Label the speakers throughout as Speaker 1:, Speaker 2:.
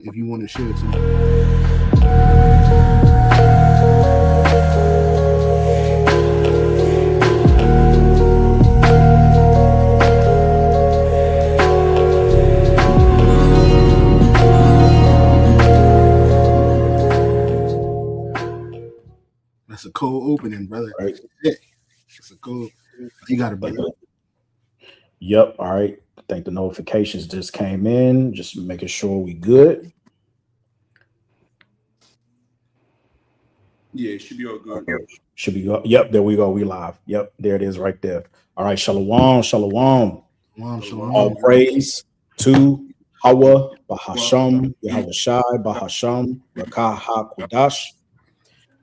Speaker 1: if you want to share some. That's a cold opening, brother.
Speaker 2: Right.
Speaker 1: It's a cold. You got it, brother.
Speaker 2: Yep. All right. I think the notifications just came in. Just making sure we good.
Speaker 3: Yeah, it should be all good.
Speaker 2: Should be go. Yep. There we go. We live. Yep. There it is right there. All right. Shalom. Shalom. All praise to Hawa Bahasham, Yahweh Shai Bahasham, Rakah HaKwadash.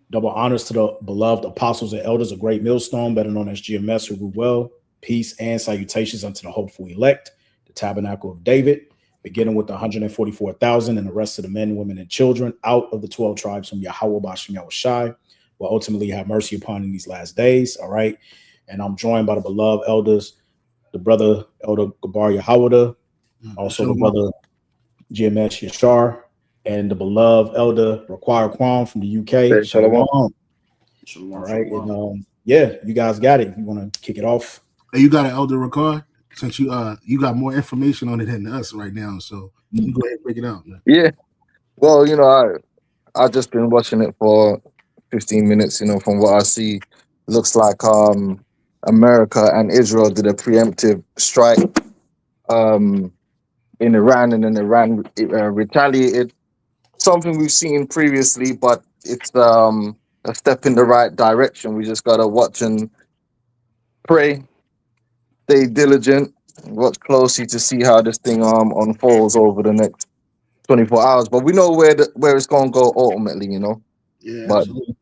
Speaker 2: Double honors to the beloved apostles and elders of Great Millstone, better known as GMS, who grew well. Peace and salutations unto the hopeful elect, the tabernacle of David, beginning with the 144,000 and the rest of the men, women, and children out of the 12 tribes from Yahweh Bashem Yahweh Shai will ultimately have mercy upon in these last days. All right. And I'm joined by the beloved elders, the brother Elder Gabar Yahweh, also the brother GMS Yashar, and the beloved elder Raquire Kwan from the UK. Shalom.
Speaker 3: Shalom.
Speaker 2: All right. And yeah, you guys got it. You want to kick it off?
Speaker 1: Hey, you got an elder Raquire? Since you got more information on it than us right now, so you can go ahead and break it out, man.
Speaker 4: Yeah. Well, I've just been watching it for 15 minutes, from what I see, looks like America and Israel did a preemptive strike in Iran, and then Iran retaliated. Something we've seen previously, but it's a step in the right direction. We just gotta watch and pray, stay diligent, watch closely to see how this thing unfolds over the next 24 hours. But we know where it's gonna go ultimately,
Speaker 1: Yeah,
Speaker 4: but
Speaker 1: absolutely.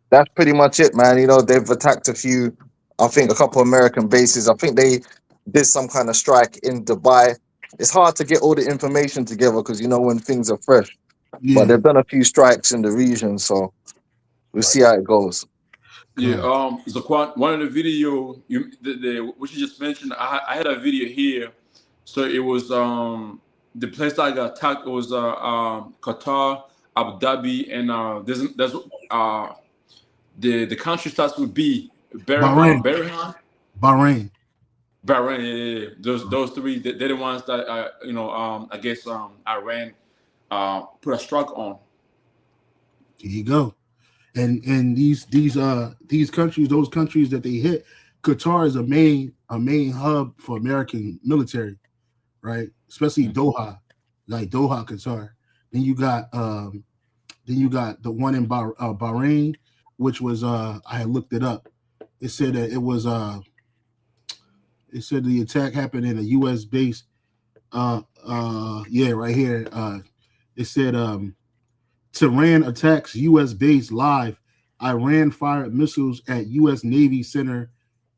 Speaker 4: That's pretty much it, man. They've attacked I think a couple American bases. I think they did some kind of strike in Dubai. It's hard to get all the information together because when things are fresh.
Speaker 1: Yeah.
Speaker 4: But they've done a few strikes in the region, so we'll see how it goes.
Speaker 3: Yeah, Zaquan, one of the video what you just mentioned, I had a video here. So it was the place that I got attacked. It was Qatar, Abu Dhabi, and there's the country starts with B.
Speaker 1: Bahrain.
Speaker 3: Bahrain. Yeah. Those three, they're the ones that I guess Iran put a strike on.
Speaker 1: There you go. And these countries, those countries that they hit, Qatar is a main hub for American military, right? Especially Doha, like Doha, Qatar. Then you got the one in Bahrain, which was I had looked it up. It said that it said the attack happened in a U.S. base. Right here. It said Tehran attacks U.S. base live. Iran fired missiles at U.S. Navy Center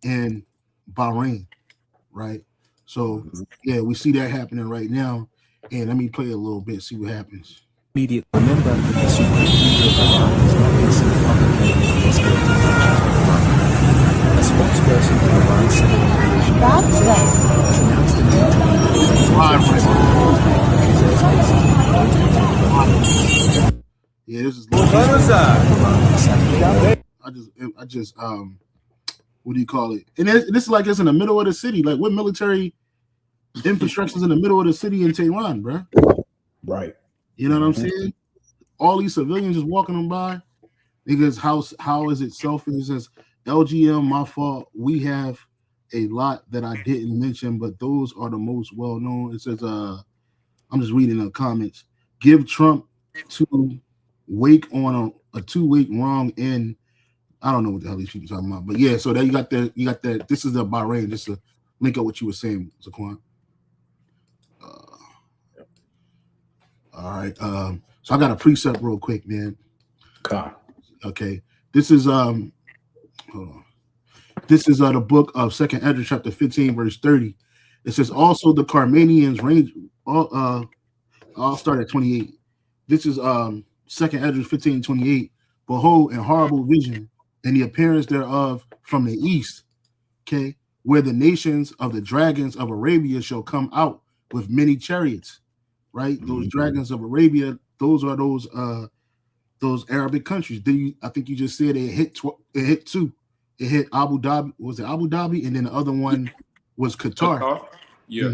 Speaker 1: in Bahrain, right? So, yeah, we see that happening right now. And let me play a little bit, see what happens.
Speaker 5: Remember, the Supreme Leader of Iran has not been seen publicly in the A spokesperson for Iran Civil Aviation has announced an
Speaker 1: Yeah, this is I just what do you call it? And this is like it's in the middle of the city. Like what military infrastructure is in the middle of the city in Tehran, bro?
Speaker 2: Right.
Speaker 1: You know what I'm saying? All these civilians just walking them by. Because how is it selfish? It says LGM, my fault. We have a lot that I didn't mention, but those are the most well known. It says I'm just reading the comments. Give Trump to wake on a 2-week wrong in. I don't know what the hell these people talking about, but yeah. So there you got that. This is the Bahrain. Just to link up what you were saying, Zaquan. All right. So I got a precept real quick, man. Okay. This is hold on. This is the book of 2nd Ezra, chapter 15, verse 30. It says, also the Carmanians range. I'll start at 28. This is 2nd Ezra 15:28. Behold, in horrible vision, and the appearance thereof from the east, okay, where the nations of the dragons of Arabia shall come out with many chariots, right? Those dragons of Arabia, those are those Arabic countries. I think you just said it hit two. It hit Abu Dhabi. Was it Abu Dhabi? And then the other one was Qatar.
Speaker 3: Yeah.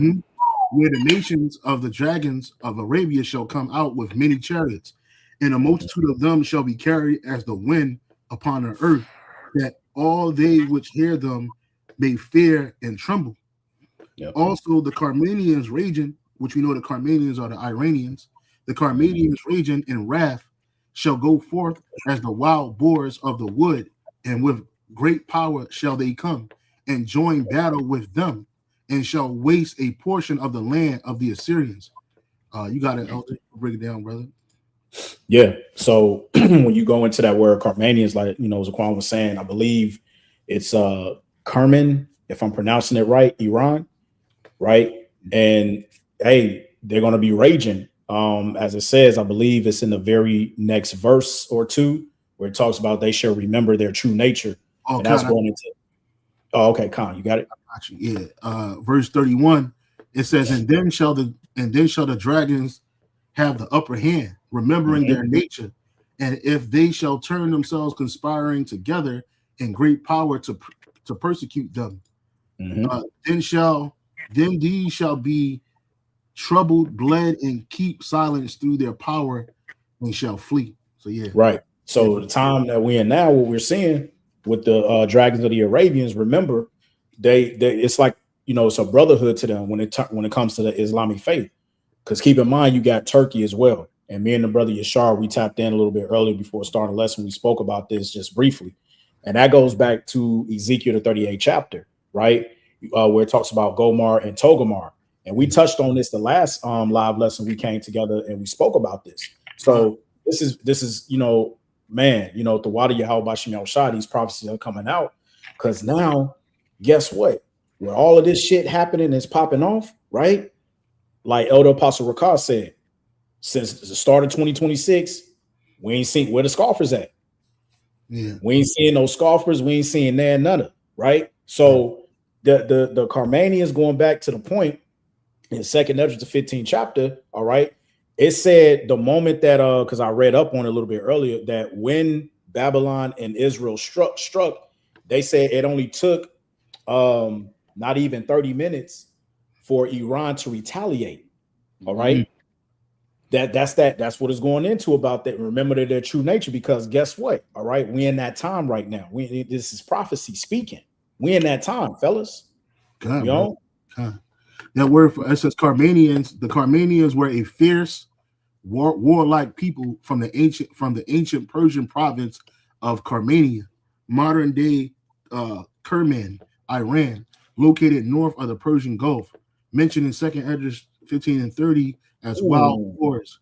Speaker 1: Where the nations of the dragons of Arabia shall come out with many chariots, and a multitude of them shall be carried as the wind upon the earth, that all they which hear them may fear and tremble. Yep. Also, the Carmanians raging, which we know the Carmanians are the Iranians, the Carmanians raging in wrath shall go forth as the wild boars of the wood, and with great power shall they come and join battle with them, and shall waste a portion of the land of the Assyrians. You got to break it down, brother.
Speaker 2: Yeah. So when you go into that word Carmanians, like Zaquan was saying, I believe it's Kerman, if I'm pronouncing it right, Iran, right? And hey, they're going to be raging. As it says, I believe it's in the very next verse or two where it talks about they shall remember their true nature.
Speaker 1: Oh,
Speaker 2: and that's going into. Oh, okay, Con, you got it.
Speaker 1: Yeah. Verse 31, it says, and then shall the dragons have the upper hand, remembering their nature, and if they shall turn themselves conspiring together in great power to persecute them, then these shall be troubled, bled, and keep silence through their power, and shall flee. So yeah,
Speaker 2: right. So the time that we're in now, what we're seeing with the dragons of the Arabians, remember, they it's like it's a brotherhood to them when it comes to the Islamic faith. Because keep in mind, you got Turkey as well. And me and the brother Yashar, we tapped in a little bit earlier before starting the lesson. We spoke about this just briefly. And that goes back to Ezekiel, the 38th chapter, right? Where it talks about Gomar and Togomar. And we touched on this the last live lesson we came together and we spoke about this. So this is man, the water Yahweh Bashim Shah, these prophecies are coming out. Because now, guess what? Where all of this shit happening is popping off, right? Like Elder Apostle Rakar said, since the start of 2026, we ain't seen where the scoffers at.
Speaker 1: Yeah,
Speaker 2: we ain't seeing no scoffers. We ain't seeing none of, right? So the Carmanians, going back to the point in 2nd Ezra, the 15th chapter, all right, it said the moment that because I read up on it a little bit earlier, that when Babylon and Israel struck, they said it only took not even 30 minutes for Iran to retaliate. All right. That's what it's going into about that. Remember their true nature, because guess what? All right, we in that time right now. This is prophecy speaking. We in that time, fellas.
Speaker 1: God. That word for it says Carmanians. The Carmanians were a fierce, warlike people from the ancient Persian province of Carmania, modern day Kerman, Iran, located north of the Persian Gulf, mentioned in 2nd Ezra 15 and 30 as wild boars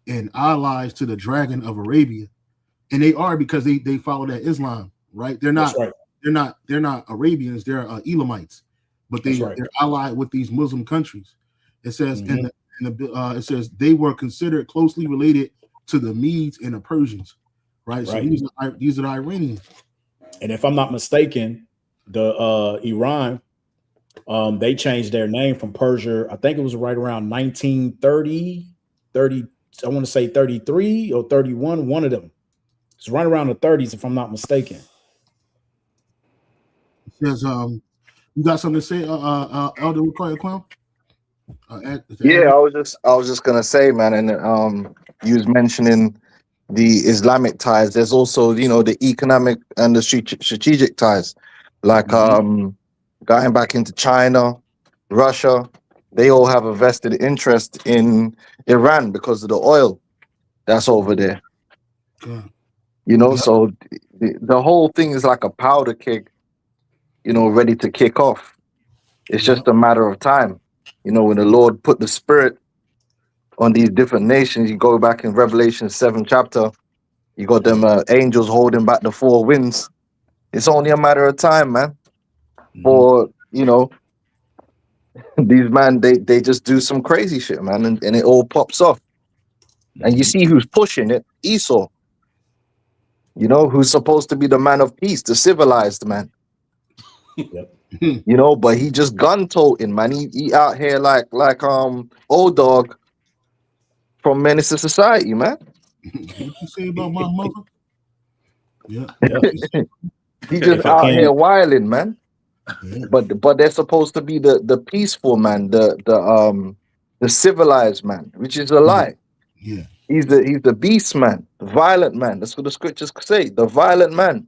Speaker 1: and allies to the dragon of Arabia. And they are, because they follow that Islam, right? They're not they're not Arabians, they're Elamites, but they're allied with these Muslim countries. It says it says they were considered closely related to the Medes and the Persians, right? So these are the Iranians.
Speaker 2: And if I'm not mistaken, the Iran, they changed their name from Persia. I think it was right around 1930, I want to say 33 or 31, one of them. It's right around the 30s, if I'm not mistaken.
Speaker 1: It says, you got something to say, Elder Clown?
Speaker 4: Yeah, I was just gonna say, man, and you was mentioning the Islamic ties. There's also, the economic and the strategic ties, like going back into China, Russia. They all have a vested interest in Iran because of the oil that's over there. So the whole thing is like a powder keg, ready to kick off. It's just a matter of time. When the Lord put the spirit on these different nations, you go back in Revelation 7 chapter, you got them angels holding back the four winds. It's only a matter of time, man. For, these man, they just do some crazy shit, man, and it all pops off. And you see who's pushing it, Esau. Who's supposed to be the man of peace, the civilized man. But he just gun toting, man. He out here like old dog, from menace to society, man.
Speaker 1: What you say about my mother? Yeah.
Speaker 4: He just
Speaker 2: If I
Speaker 4: out here
Speaker 2: can,
Speaker 4: wilding, man.
Speaker 1: Yeah.
Speaker 4: But they're supposed to be the peaceful man, the civilized man, which is a lie.
Speaker 1: Yeah.
Speaker 4: He's the beast man, the violent man. That's what the scriptures say. The violent man,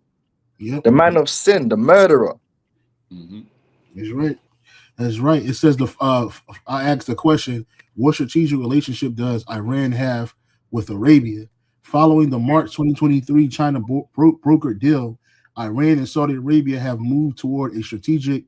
Speaker 1: Yep.
Speaker 4: the man of sin, the murderer.
Speaker 3: Mhm.
Speaker 1: That's right. That's right. It says I asked the question, what strategic relationship does Iran have with Arabia? Following the March 2023 China broker deal, Iran and Saudi Arabia have moved toward a strategic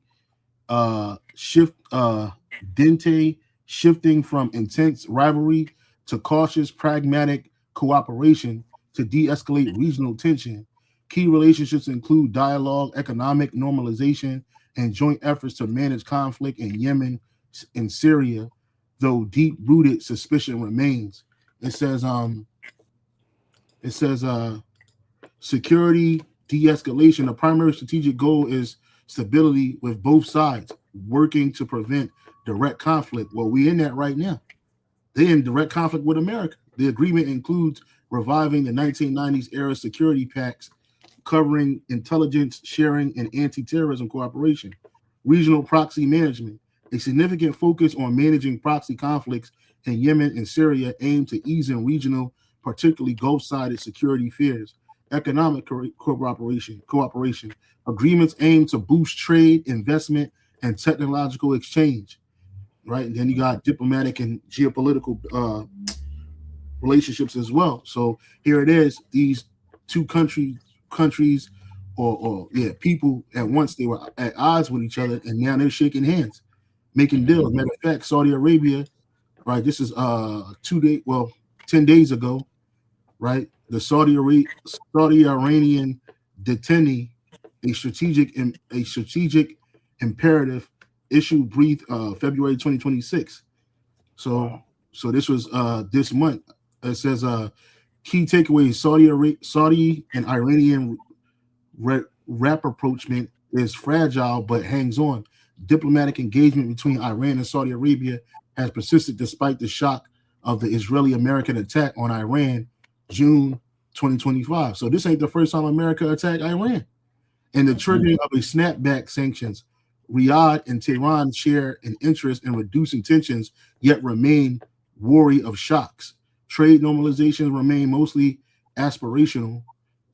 Speaker 1: shifting from intense rivalry to cautious, pragmatic cooperation to de-escalate regional tension. Key relationships include dialogue, economic normalization, and joint efforts to manage conflict in Yemen and Syria, though deep-rooted suspicion remains. It says security de-escalation. The primary strategic goal is stability with both sides working to prevent direct conflict. Well, we're in that right now. They're in direct conflict with America. The agreement includes reviving the 1990s era security pacts covering intelligence sharing and anti-terrorism cooperation, regional proxy management, a significant focus on managing proxy conflicts in Yemen and Syria aimed to ease in regional, particularly Gulf-sided security fears, economic cooperation, agreements aimed to boost trade, investment, and technological exchange, right? And then you got diplomatic and geopolitical relationships as well. So here it is, these two countries or people at once they were at odds with each other, and now they're shaking hands, making deals. Matter of fact, Saudi Arabia, right? This is 10 days ago, right? The Saudi Iranian detainee, a strategic imperative issue brief February 2026. So this was this month. It says key takeaways: Saudi and Iranian rapprochement is fragile but hangs on. Diplomatic engagement between Iran and Saudi Arabia has persisted despite the shock of the Israeli-American attack on Iran, June 2025. So this ain't the first time America attacked Iran. And the triggering of a snapback sanctions, Riyadh and Tehran share an interest in reducing tensions, yet remain wary of shocks. Trade normalizations remain mostly aspirational.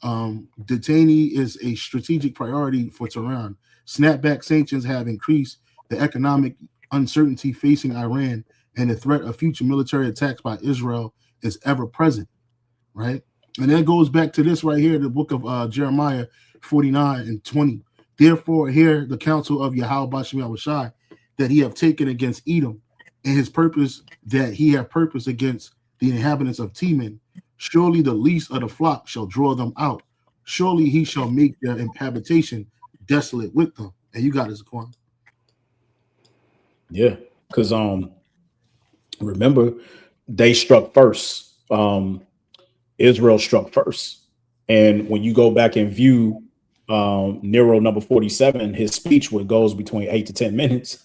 Speaker 1: Detainee is a strategic priority for Tehran. Snapback sanctions have increased the economic uncertainty facing Iran, and the threat of future military attacks by Israel is ever present, right? And that goes back to this right here, the book of Jeremiah 49 and 20. Therefore, hear the counsel of Yahweh Bashem Yahushai that he have taken against Edom, and his purpose that he have purpose against the inhabitants of Teman. Surely the least of the flock shall draw them out. Surely he shall make their habitation desolate with them. And you got it, Zaquan.
Speaker 2: Yeah, because remember, they struck first. Israel struck first. And when you go back and view Nero number 47, his speech, what goes between 8 to 10 minutes.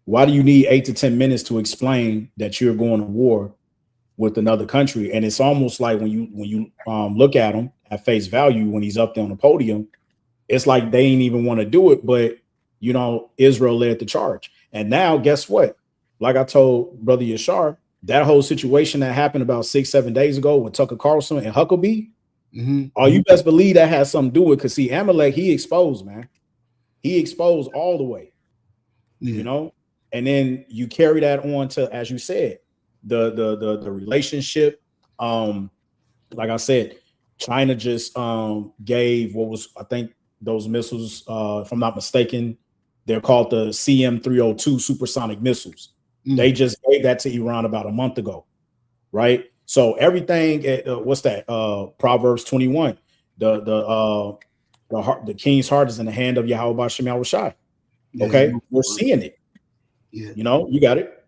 Speaker 2: Why do you need 8 to 10 minutes to explain that you're going to war with another country? And it's almost like when you look at him at face value, when he's up there on the podium, it's like they ain't even want to do it, but you know, Israel led the charge. And now guess what? Like I told Brother Yashar, that whole situation that happened about 6-7 days ago with Tucker Carlson and Huckabee, you best believe that has something to do with, because see, Amalek, he exposed, man. He exposed all the way. You know, and then you carry that on to, as you said, the relationship. Like I said, China just gave what was, I think, those missiles, if I'm not mistaken, they're called the CM-302 supersonic missiles. They just gave that to Iran about a month ago, right? So everything, what's that? Proverbs 21. The king's heart is in the hand of Yahweh Bashem Yahushai. Okay, we're seeing it.
Speaker 1: Yeah,
Speaker 2: you know, you got it.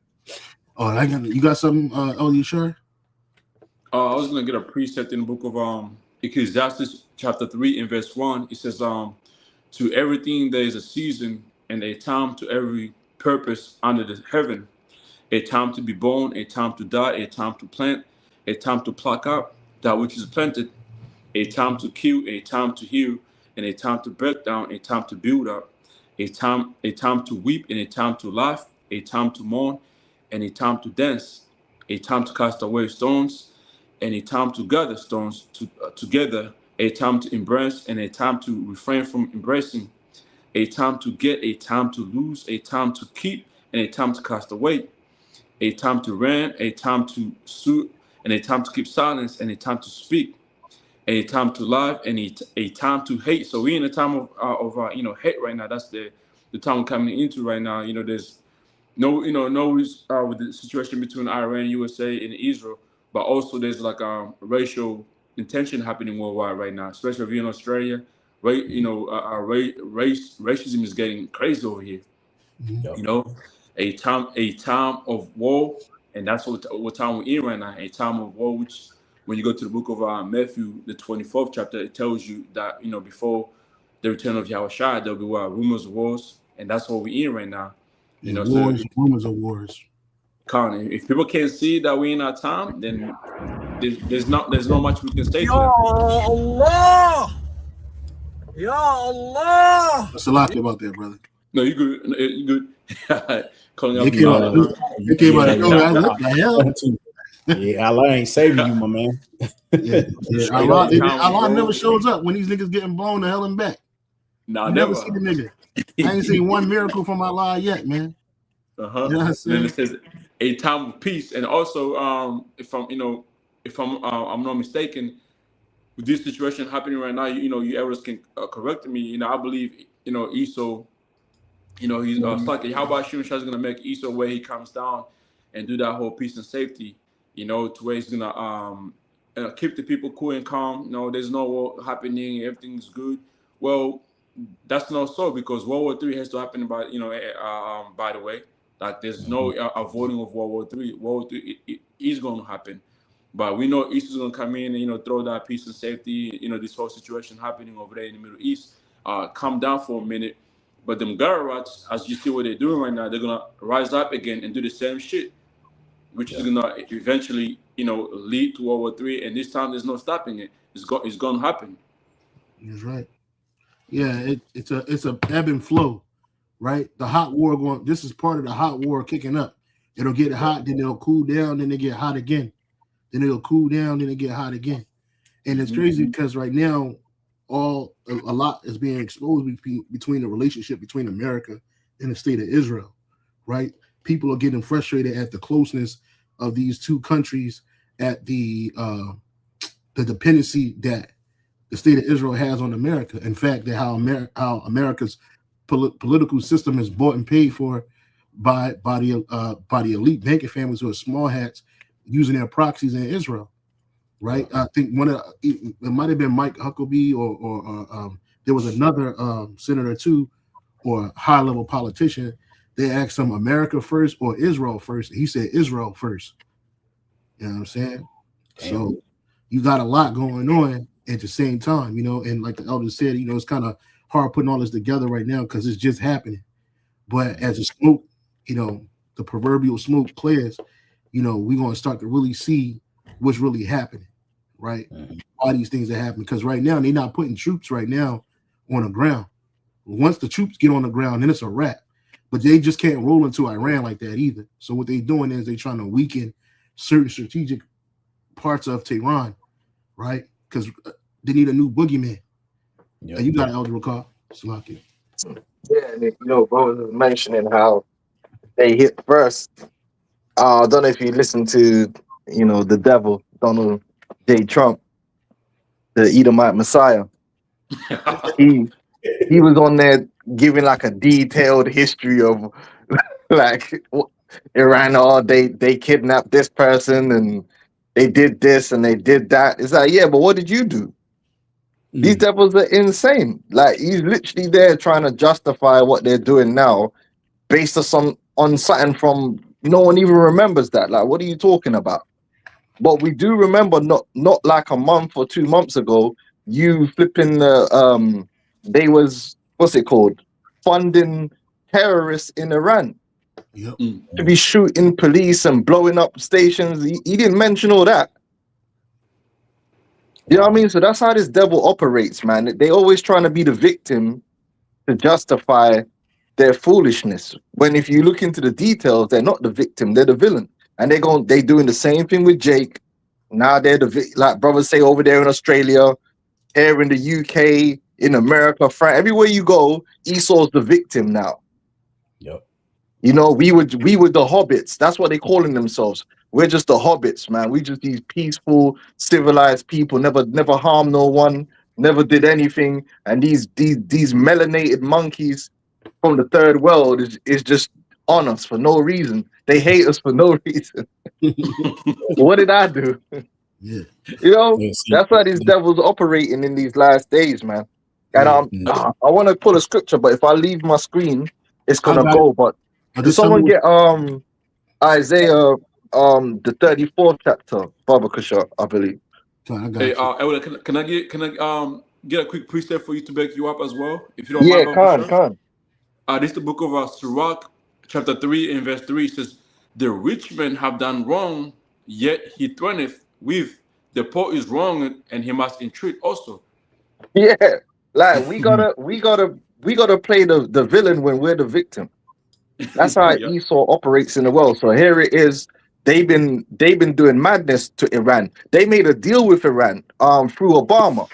Speaker 1: Oh, you got something, Elliot? Sure.
Speaker 3: I was gonna get a precept in the book of Ecclesiastes chapter 3 and verse 1. It says, to everything there is a season and a time to every purpose under the heaven, a time to be born, a time to die, a time to plant, a time to pluck up that which is planted, a time to kill, a time to heal, and a time to break down, a time to build up, a time to weep, and a time to laugh, a time to mourn, and a time to dance, a time to cast away stones, and a time to gather stones together, a time to embrace, and a time to refrain from embracing, a time to get, a time to lose, a time to keep, and a time to cast away, a time to rant, a time to sue, and a time to keep silence, and a time to speak, a time to love, and a time to hate. So we're in a time of hate right now. That's the time we're coming into right now. There's no with the situation between Iran, USA, and Israel, but also there's like racial tension happening worldwide right now, especially if you're in Australia. Right, racism is getting crazy over here.
Speaker 1: Mhm.
Speaker 3: A time of war, and that's what time we're in right now. A time of war, which when you go to the book of Matthew, the 24th chapter, it tells you that before the return of Yahushua, there'll be rumors of wars, and that's what we're in right now.
Speaker 1: Yeah,
Speaker 3: So
Speaker 1: wars, rumors of wars.
Speaker 3: if people can't see that we're in our time, then there's not much we can say to
Speaker 6: Ya
Speaker 3: them.
Speaker 6: Allah! Ya Allah!
Speaker 1: What's a lot about that, brother?
Speaker 3: No, you good. You good. Calling
Speaker 1: They
Speaker 3: out
Speaker 1: came out.
Speaker 3: Allah.
Speaker 1: They came out. What the hell?
Speaker 2: Yeah, Allah ain't saving you, my man.
Speaker 1: Yeah,
Speaker 3: Straight
Speaker 1: Allah,
Speaker 3: up town,
Speaker 1: Allah
Speaker 3: bro.
Speaker 1: never shows up when these niggas getting blown to hell and back.
Speaker 3: Nah,
Speaker 1: You never see the nigga. I ain't seen one miracle from Allah yet, man.
Speaker 3: Uh-huh.
Speaker 1: You know what I'm
Speaker 3: And then it
Speaker 1: saying?
Speaker 3: says a time of peace, and also if I'm not mistaken, with this situation happening right now, you ever can correct me. I believe Esau, he's slightly. How about Shimon is gonna make Esau where he comes down and do that whole peace and safety, to where he's gonna keep the people cool and calm. There's no war happening, everything's good. Well, that's not so, because World War III has to happen by the way. Like there's no avoiding of World War III. World War III is going to happen, but we know East is going to come in and throw that peace and safety. This whole situation happening over there in the Middle East, calm down for a minute. But them Gararots, as you see what they're doing right now, they're gonna rise up again and do the same shit, which is gonna eventually lead to World War III. And this time there's no stopping it. It's gonna happen.
Speaker 1: That's right. Yeah, it's a ebb and flow, right? The hot war going. This is part of the hot war kicking up. It'll get hot, then it'll cool down, then they get hot again. Then it'll cool down, then it get hot again. And it's crazy because right now, a lot is being exposed between the relationship between America and the state of Israel, right? People are getting frustrated at the closeness of these two countries, at the dependency that the state of Israel has on America. In fact, that how America's political system is bought and paid for by the elite banking families who are small hats using their proxies in Israel, right? I think it might have been Mike Huckabee or there was another senator too, or high level politician. They asked him America first or Israel first. He said Israel first. You know what I'm saying? Damn. So you got a lot going on at the same time, and like the elder said, it's kind of hard putting all this together right now because it's just happening. But as the smoke, the proverbial smoke clears, we're going to start to really see what's really happening, right? Why these things are happening. Because right now, they're not putting troops right now on the ground. Once the troops get on the ground, then it's a wrap. But they just can't roll into Iran like that either. So what they're doing is they're trying to weaken certain strategic parts of Tehran, right? Because they need a new boogeyman. Yeah, you got Elder Rakar. Salaki.
Speaker 4: Yeah, bro was mentioning how they hit first. I don't know if you listen to, the devil, Donald J. Trump, the Edomite Messiah. He was on there giving like a detailed history of like Iran. They kidnapped this person and they did this and they did that. It's like, yeah, but what did you do? These devils are insane. Like he's literally there trying to justify what they're doing now based on something from no one even remembers that. Like, what are you talking about? But we do remember not like a month or 2 months ago, you flipping the they was what's it called? Funding terrorists in Iran.
Speaker 1: Yep.
Speaker 4: To be shooting police and blowing up stations. He didn't mention all that. You know what I mean? So that's how this devil operates, man. They always trying to be the victim to justify their foolishness. When if you look into the details, they're not the victim, they're the villain. And they doing the same thing with Jake. Now they're like brothers say over there in Australia, here in the UK, in America, France, everywhere you go, Esau's the victim now.
Speaker 2: Yep.
Speaker 4: You know, we were the hobbits. That's what they calling themselves. We're just the hobbits, man. We just these peaceful, civilized people, never harm no one, never did anything. And these melanated monkeys from the third world is just on us for no reason. They hate us for no reason. What did I do?
Speaker 1: Yeah.
Speaker 4: You know,
Speaker 2: Yeah, see,
Speaker 4: that's how these devils operating in these last days, man. And I want to pull a scripture, but if I leave my screen, it's gonna go. But can someone get Isaiah the 34th chapter, Baba Kasha, I believe.
Speaker 1: I got
Speaker 3: Hey,
Speaker 1: you.
Speaker 3: Elwood, can I get a quick precept for you to back you up as well, if you don't
Speaker 4: Yeah,
Speaker 3: mind,
Speaker 4: can.
Speaker 3: This is the book of Sirach, chapter 3 and verse 3 says, "The rich man have done wrong, yet he threateneth with. The poor is wrong, and he must entreat also."
Speaker 4: Yeah, like we gotta play the villain when we're the victim. That's how
Speaker 3: Yeah.
Speaker 4: Esau operates in the world. So here it is. They've been doing madness to Iran. They made a deal with Iran through Obama,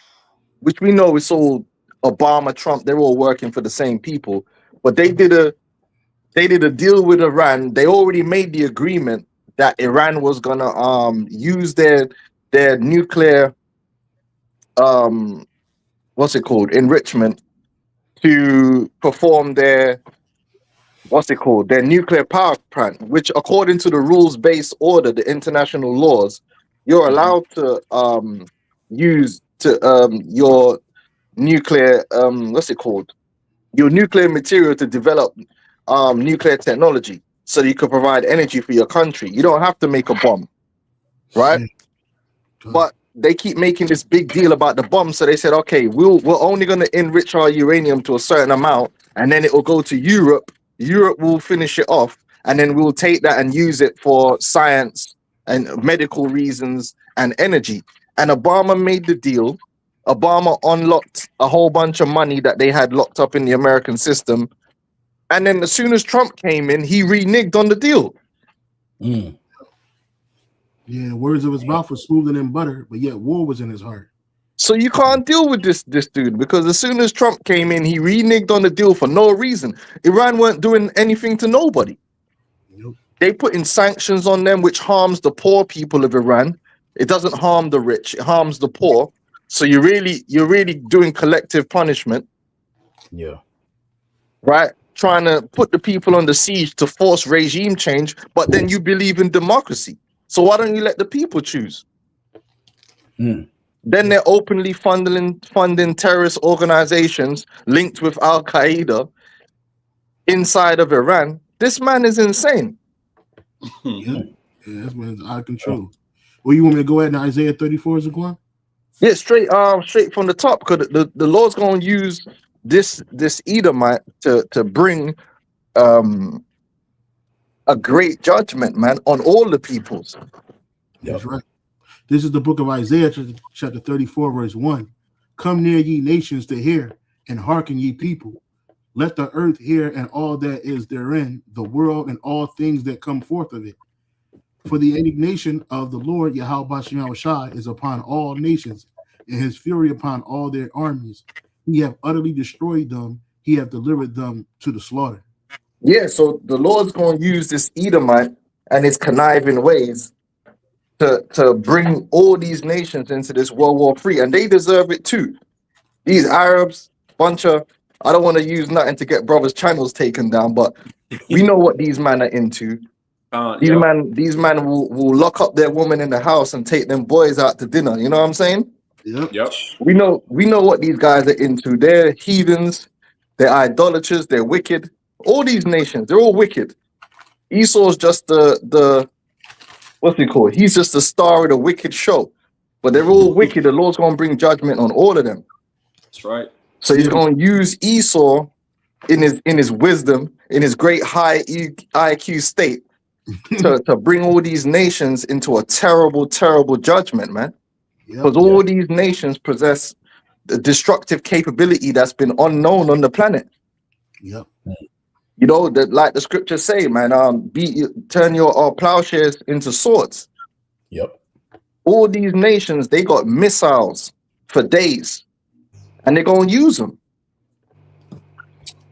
Speaker 4: which we know is all Obama, Trump. They're all working for the same people. But they did a deal with Iran. They already made the agreement that Iran was gonna use their nuclear what's it called, enrichment, to perform their their nuclear power plant, which according to the rules-based order, the international laws, you're allowed to use your nuclear your nuclear material to develop nuclear technology so you can provide energy for your country. You don't have to make a bomb, right? But they keep making this big deal about the bomb, so they said, okay, we're only going to enrich our uranium to a certain amount, and then it will go to Europe. Europe will finish it off, and then we'll take that and use it for science and medical reasons and energy. And Obama made the deal. Obama unlocked a whole bunch of money that they had locked up in the American system. And then as soon as Trump came in, he reneged on the deal.
Speaker 1: Yeah, the words of his mouth were smoother than butter, but yet war was in his heart.
Speaker 4: So you can't deal with this dude, because as soon as Trump came in, he reneged on the deal for no reason. Iran weren't doing anything to nobody.
Speaker 1: Nope.
Speaker 4: They put in sanctions on them, which harms the poor people of Iran. It doesn't harm the rich; it harms the poor. So you're really doing collective punishment.
Speaker 2: Yeah.
Speaker 4: Right? Trying to put the people under siege to force regime change, but then you believe in democracy. So why don't you let the people choose? Then they're openly funding terrorist organizations linked with Al Qaeda inside of Iran. This man is insane.
Speaker 1: Yeah, this man's out of control. Well, you want me to go ahead and Isaiah 34, Zaquan?
Speaker 4: Yeah, straight from the top, because the Lord's going to use this Edomite to bring a great judgment, man, on all the peoples.
Speaker 1: That's right. This is the book of Isaiah, chapter 34, verse 1. Come near, ye nations, to hear, and hearken, ye people. Let the earth hear, and all that is therein, the world and all things that come forth of it. For the indignation of the Lord Yahweh Shai is upon all nations, and his fury upon all their armies. He have utterly destroyed them. He have delivered them to the slaughter.
Speaker 4: Yeah, so the Lord's going to use this Edomite and his conniving ways to bring all these nations into this World War III, and they deserve it too. These Arabs, bunch of, I don't want to use nothing to get brothers' channels taken down, but we know what these men are into. These men will lock up their woman in the house and take them boys out to dinner. You know what I'm saying?
Speaker 3: Yep.
Speaker 4: We know what these guys are into. They're heathens, they're idolaters, they're wicked. All these nations, they're all wicked. Esau's just the what's he called? He's just the star of the wicked show. But they're all wicked. The Lord's going to bring judgment on all of them.
Speaker 3: That's right.
Speaker 4: So he's going to use Esau in his wisdom, in his great high IQ state, to bring all these nations into a terrible, terrible judgment, man. because all these nations possess the destructive capability that's been unknown on the planet.
Speaker 1: Yep.
Speaker 4: You know, that like the scriptures say, man, turn your plowshares into swords.
Speaker 2: Yep.
Speaker 4: All these nations, they got missiles for days, and they're gonna use them.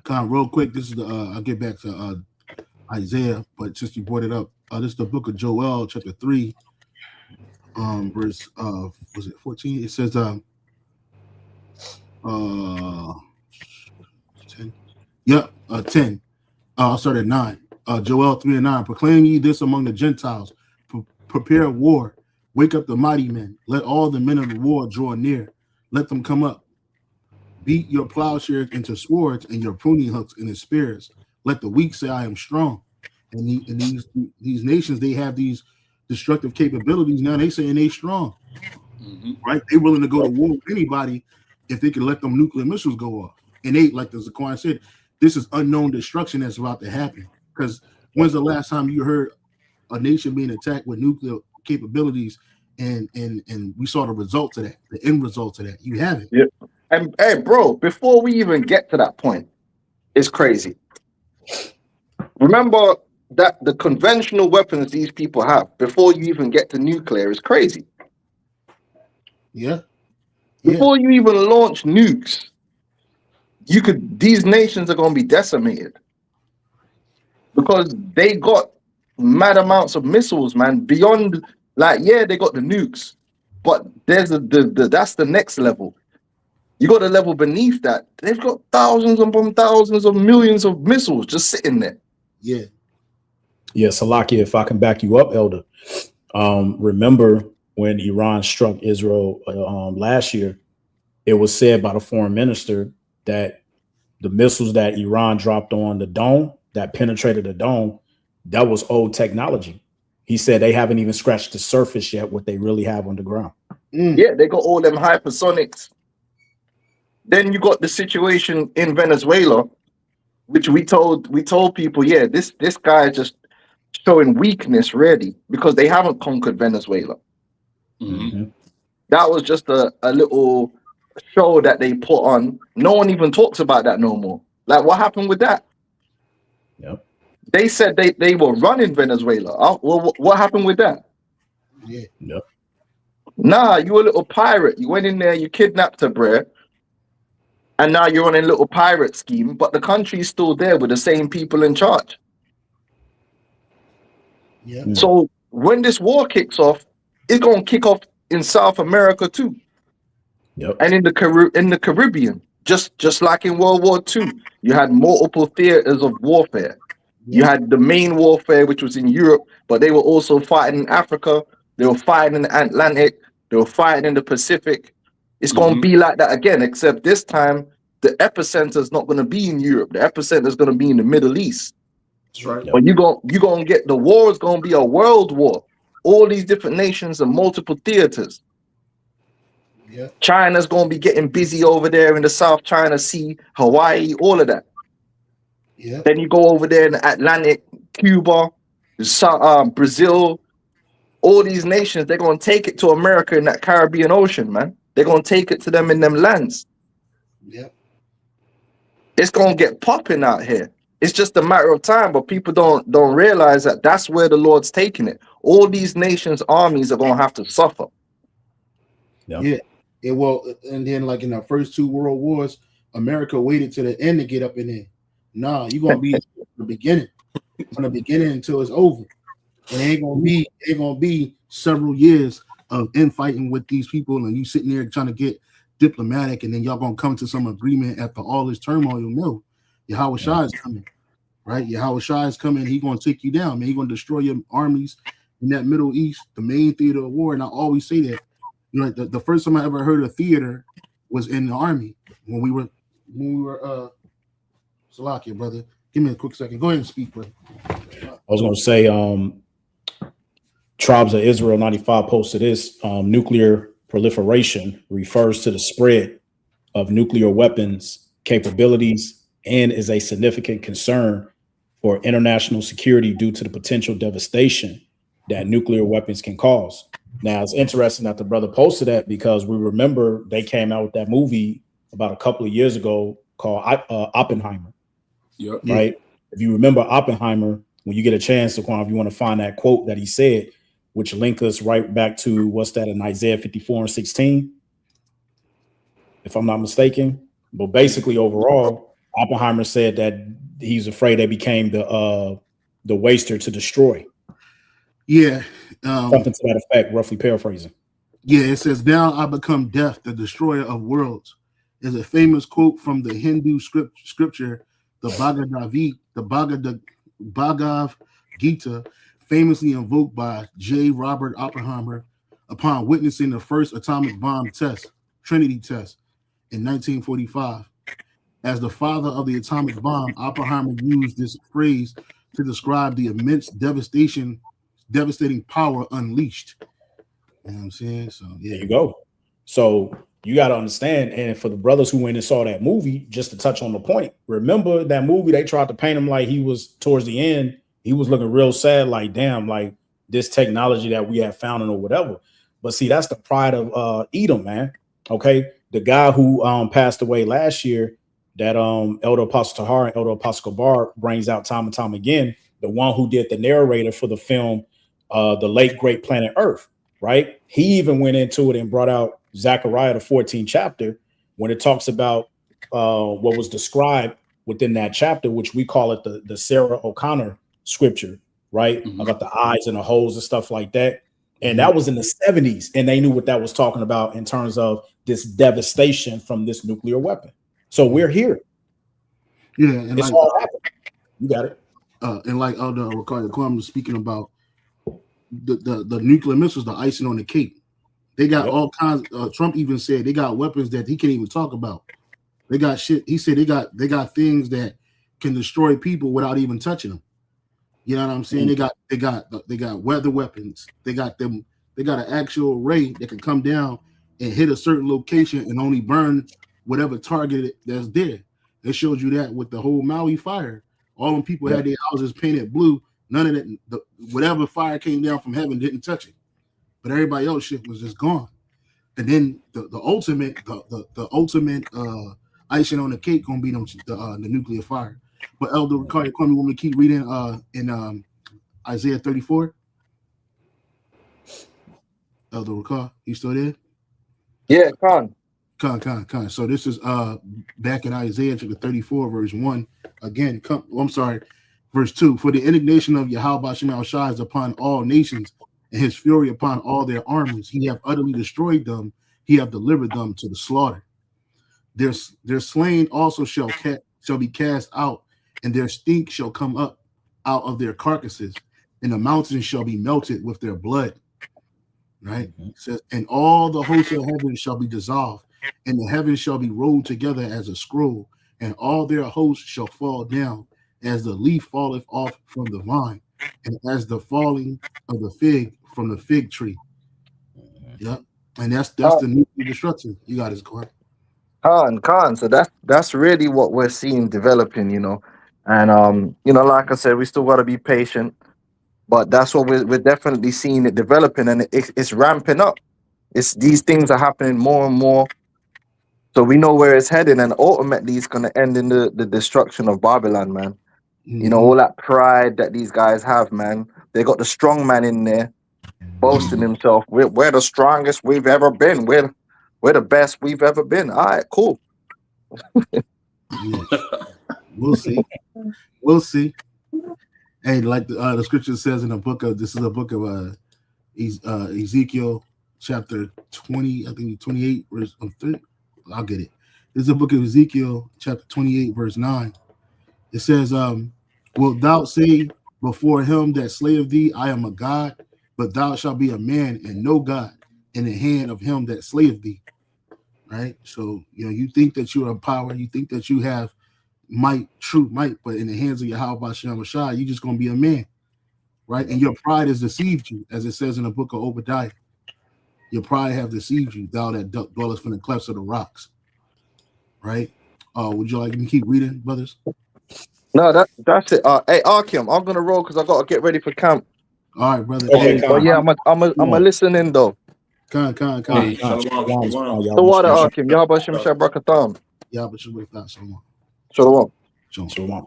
Speaker 1: Kind of real quick, this is the I'll get back to Isaiah, but since you brought it up, this is the book of Joel, chapter 3, verse was it 14? It says 10. Yep, 10. I'll start at 9. Joel 3 and 9. Proclaim ye this among the Gentiles. Prepare war. Wake up the mighty men. Let all the men of the war draw near. Let them come up. Beat your plowshares into swords and your pruning hooks into spears. Let the weak say, I am strong. And these nations, they have these destructive capabilities. Now they saying they strong. Right? They're willing to go to war with anybody if they can let them nuclear missiles go off. And they, like the Zaquan said, this is unknown destruction that's about to happen. Because when's the last time you heard a nation being attacked with nuclear capabilities and we saw the results of that, the end results of that? You haven't.
Speaker 4: Yeah. And hey, bro, before we even get to that point, it's crazy. Remember that the conventional weapons these people have before you even get to nuclear is crazy.
Speaker 1: Yeah.
Speaker 4: Before you even launch nukes, these nations are going to be decimated because they got mad amounts of missiles, man. Beyond, like, yeah, they got the nukes, but there's that's the next level. You got a level beneath that. They've got thousands upon thousands of millions of missiles just sitting there.
Speaker 1: Yeah.
Speaker 2: Yeah, Salakia, if I can back you up, Elder. Remember when Iran struck Israel last year, it was said by the foreign minister that the missiles that Iran dropped on the dome, that penetrated the dome, that was old technology. He said they haven't even scratched the surface yet, what they really have on the ground.
Speaker 4: Yeah, they got all them hypersonics. Then you got the situation in Venezuela, which we told people, yeah, this guy is just showing weakness, really, because they haven't conquered Venezuela. That was just a little show that they put on. No one even talks about that no more. Like, what happened with that?
Speaker 2: Yep.
Speaker 4: They said they were running Venezuela. Well, what happened with that?
Speaker 1: Yeah.
Speaker 2: Yep.
Speaker 4: Nah, you a little pirate. You went in there, you kidnapped her, bruh. And now you're on a little pirate scheme, but the country's still there with the same people in charge.
Speaker 1: Yeah.
Speaker 4: So when this war kicks off, it's gonna kick off in South America too.
Speaker 2: Yep.
Speaker 4: And in the Caribbean, just like in World War II, you had multiple theaters of warfare. You had the main warfare, which was in Europe, but they were also fighting in Africa. They were fighting in the Atlantic. They were fighting in the Pacific. It's going to be like that again, except this time the epicenter is not going to be in Europe. The epicenter is going to be in the Middle East.
Speaker 3: That's right.
Speaker 4: But you're going to get, the war is going to be a world war. All these different nations and multiple theaters.
Speaker 1: Yeah.
Speaker 4: China's going to be getting busy over there in the South China Sea, Hawaii, all of that.
Speaker 1: Yeah.
Speaker 4: Then you go over there in the Atlantic, Cuba, Brazil, all these nations, they're going to take it to America in that Caribbean Ocean, man. They're going to take it to them in them lands.
Speaker 1: Yeah.
Speaker 4: It's going to get popping out here. It's just a matter of time, but people don't realize that that's where the Lord's taking it. All these nations' armies are going to have to suffer.
Speaker 2: Yep.
Speaker 1: Yeah. Well, and then like in the first two world wars, America waited to the end to get up in there. Nah, you're going to be from the beginning until it's over. And it ain't gonna be several years of infighting with these people, and you sitting there trying to get diplomatic, and then y'all gonna come to some agreement after all this turmoil. No, Yahweh Shai is coming, right? Yahweh Shai is coming. He gonna take you down, man. He gonna destroy your armies in that Middle East, the main theater of war. And I always say that, you know, the first time I ever heard of theater was in the army when we were Salakia, brother. Give me a quick second. Go ahead and speak, brother.
Speaker 2: I was gonna say Tribes of Israel 95 posted this. Nuclear proliferation refers to the spread of nuclear weapons capabilities and is a significant concern for international security due to the potential devastation that nuclear weapons can cause. Now it's interesting that the brother posted that because we remember they came out with that movie about a couple of years ago called Oppenheimer.
Speaker 3: Yep.
Speaker 2: Right. If you remember Oppenheimer, when you get a chance, Saquon, if you want to find that quote that he said, which link us right back to what's that in Isaiah 54:16, if I'm not mistaken. But basically, overall, Oppenheimer said that he's afraid they became the waster to destroy.
Speaker 1: Yeah.
Speaker 2: Something to that effect, roughly paraphrasing. Yeah,
Speaker 1: it says, "Now I become death, the destroyer of worlds," is a famous quote from the Hindu scripture, the Bhagavad Gita, famously invoked by J. Robert Oppenheimer upon witnessing the first atomic bomb test, Trinity test, in 1945. As the father of the atomic bomb, Oppenheimer used this phrase to describe the immense devastating power unleashed. You know what I'm saying? So yeah.
Speaker 2: There you go. So you got to understand, and for the brothers who went and saw that movie, just to touch on the point, remember that movie, they tried to paint him like he was towards the end, he was looking real sad, like, damn, like this technology that we have found or whatever. But see, that's the pride of Edom, man. Okay. The guy who passed away last year, that Elder Apostle Tahar and Elder Apostle Kabar brings out time and time again, the one who did the narrator for the film, The Late Great Planet Earth, right? He even went into it and brought out Zechariah, the 14th chapter, when it talks about what was described within that chapter, which we call it the Sarah O'Connor scripture, right? Mm-hmm. About the eyes and the holes and stuff like that. And that was in the 70s. And they knew what that was talking about in terms of this devastation from this nuclear weapon. So we're here.
Speaker 1: Yeah. And
Speaker 2: it's all happening. You got it.
Speaker 1: And like Elder Ricardo Kwame was speaking about the nuclear missiles, the icing on the cake. They got all kinds. Trump even said they got weapons that he can't even talk about. They got shit. He said they got things that can destroy people without even touching them. You know what I'm saying? Mm-hmm. They got weather weapons. They got an actual ray that can come down and hit a certain location and only burn whatever target that's there. They showed you that with the whole Maui fire. All them people had their houses painted blue. None of that, whatever fire came down from heaven didn't touch it. But everybody else shit was just gone. And then the ultimate icing on the cake gonna be the nuclear fire. But Elder Ricardo Kwame, want me to keep reading in Isaiah 34? Elder Ricardo, you still there?
Speaker 4: Yeah, Con.
Speaker 1: So this is back in Isaiah chapter 34, verse 1. Again, verse 2. For the indignation of Yahweh Shem Shai is upon all nations, and his fury upon all their armies. He hath utterly destroyed them, he hath delivered them to the slaughter. Their slain also shall be cast out, and their stink shall come up out of their carcasses, and the mountains shall be melted with their blood. Right? It says, and all the hosts of heaven shall be dissolved, and the heavens shall be rolled together as a scroll, and all their hosts shall fall down, as the leaf falleth off from the vine, and as the falling of the fig from the fig tree. Yeah, and that's the nuclear destruction. You got his correct.
Speaker 4: Con. So that's really what we're seeing developing, and like I said, we still got to be patient, but that's what we're definitely seeing it developing, and it's ramping up. These things are happening more and more, so we know where it's heading, and ultimately it's going to end in the destruction of Babylon, man. Mm-hmm. All that pride that these guys have, man. They got the strong man in there boasting himself. We're the strongest we've ever been. We're the best we've ever been. All right, cool.
Speaker 1: We'll see. Hey, like the scripture says in the book of Ezekiel chapter 20, I think 28 verse 30. I'll get it. This is the book of Ezekiel chapter 28 verse 9. It says, wilt thou say before him that slayeth thee, I am a God, but thou shalt be a man and no God in the hand of him that slayeth thee. Right? So, you think that you are power, you think that you have might, true might, but in the hands of Yahweh Shem Shai, you're just going to be a man. Right? And your pride has deceived you, as it says in the book of Obadiah. Your pride have deceived you, thou that dwellest from the clefts of the rocks. Right? Would you like me to keep reading, brothers?
Speaker 4: No, that's it. Hey, Arkham, I'm gonna roll because I gotta get ready for camp.
Speaker 1: All right, brother.
Speaker 2: Okay,
Speaker 4: But yeah, I'm a listening though.
Speaker 1: Con.
Speaker 3: Hey, shalom.
Speaker 4: The water Akim, Yahabashim Shabrakatam.
Speaker 1: Yeah, but you wait that Shalom.
Speaker 4: Shalom.
Speaker 1: Shalom.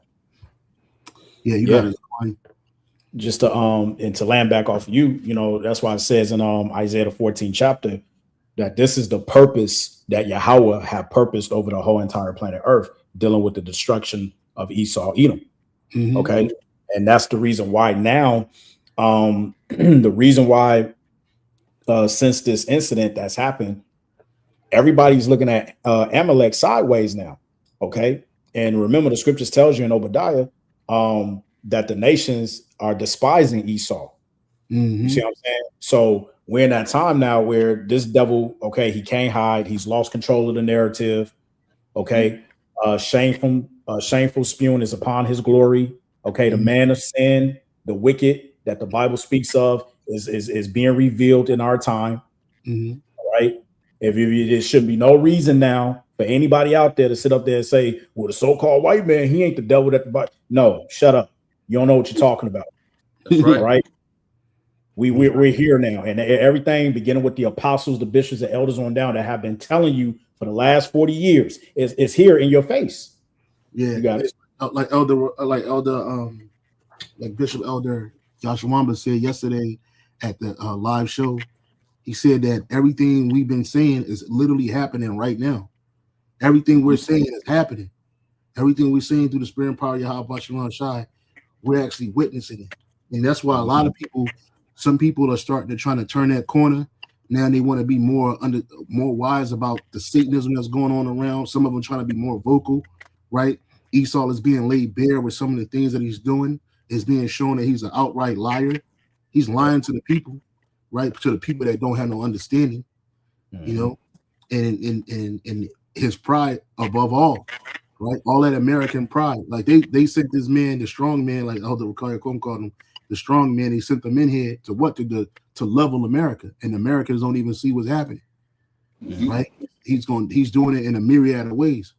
Speaker 1: Yeah, you got it.
Speaker 2: Just to and to land back off you, you know, that's why it says in Isaiah the 14th chapter that this is the purpose that Yahweh had purposed over the whole entire planet Earth, dealing with the destruction of Esau, Edom.
Speaker 1: Mm-hmm.
Speaker 2: Okay, and that's the reason why now, the reason why since this incident that's happened, everybody's looking at Amalek sideways now. Okay, and remember the scriptures tells you in Obadiah that the nations are despising Esau.
Speaker 1: Mm-hmm.
Speaker 2: You see what I'm saying? So we're in that time now where this devil, okay, he can't hide. He's lost control of the narrative. Okay, shameful spewing is upon his glory. Okay, the man of sin, the wicked that the Bible speaks of is being revealed in our time.
Speaker 1: Mm-hmm.
Speaker 2: Right? There should be no reason now for anybody out there to sit up there and say, well, the so-called white man, he ain't the devil that the Bible. No, shut up. You don't know what you're talking about.
Speaker 3: That's right.
Speaker 2: All right. We're here now, and everything beginning with the apostles, the bishops, the elders on down that have been telling you for the last 40 years is here in your face.
Speaker 1: Yeah,
Speaker 2: you got it.
Speaker 1: Like Bishop Elder Joshua said yesterday at the live show. He said that everything we've been saying is literally happening right now. Everything we're saying is happening. Everything we're saying through the spirit and power of Yahweh Shalom Shai, we're actually witnessing it. And that's why a lot of people, some people are starting to trying to turn that corner. Now they want to be more wise about the Satanism that's going on around. Some of them trying to be more vocal, right? Esau is being laid bare with some of the things that he's doing. It's being shown that he's an outright liar. He's lying to the people, right? To the people that don't have no understanding, you know, and his pride above all, right? All that American pride. Like they sent this man, the strong man, like Elder Ricard called him, the strong man. They sent them in here to what? To level America, and Americans don't even see what's happening, right? He's doing it in a myriad of ways.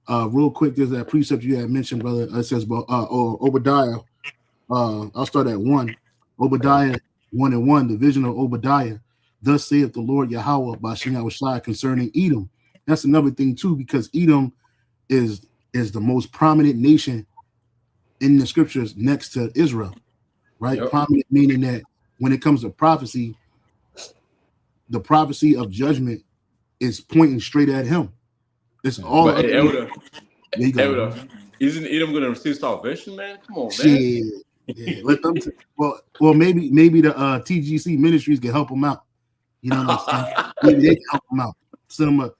Speaker 1: Real quick, there's that precept you had mentioned, brother. It says, Obadiah. I'll start at 1. Obadiah 1:1, the vision of Obadiah. Thus saith the Lord Yahweh Bashim Yahushua concerning Edom. That's another thing too, because Edom is the most prominent nation in the scriptures next to Israel, right? Yep. Prominent meaning that when it comes to prophecy, the prophecy of judgment is pointing straight at him. It's all.
Speaker 3: But Elder, isn't Edom going to receive salvation, man? Come on, man.
Speaker 1: Yeah, let them. Well, maybe the TGC ministries can help them out. You know what I'm saying? Maybe they can help him out. Send him a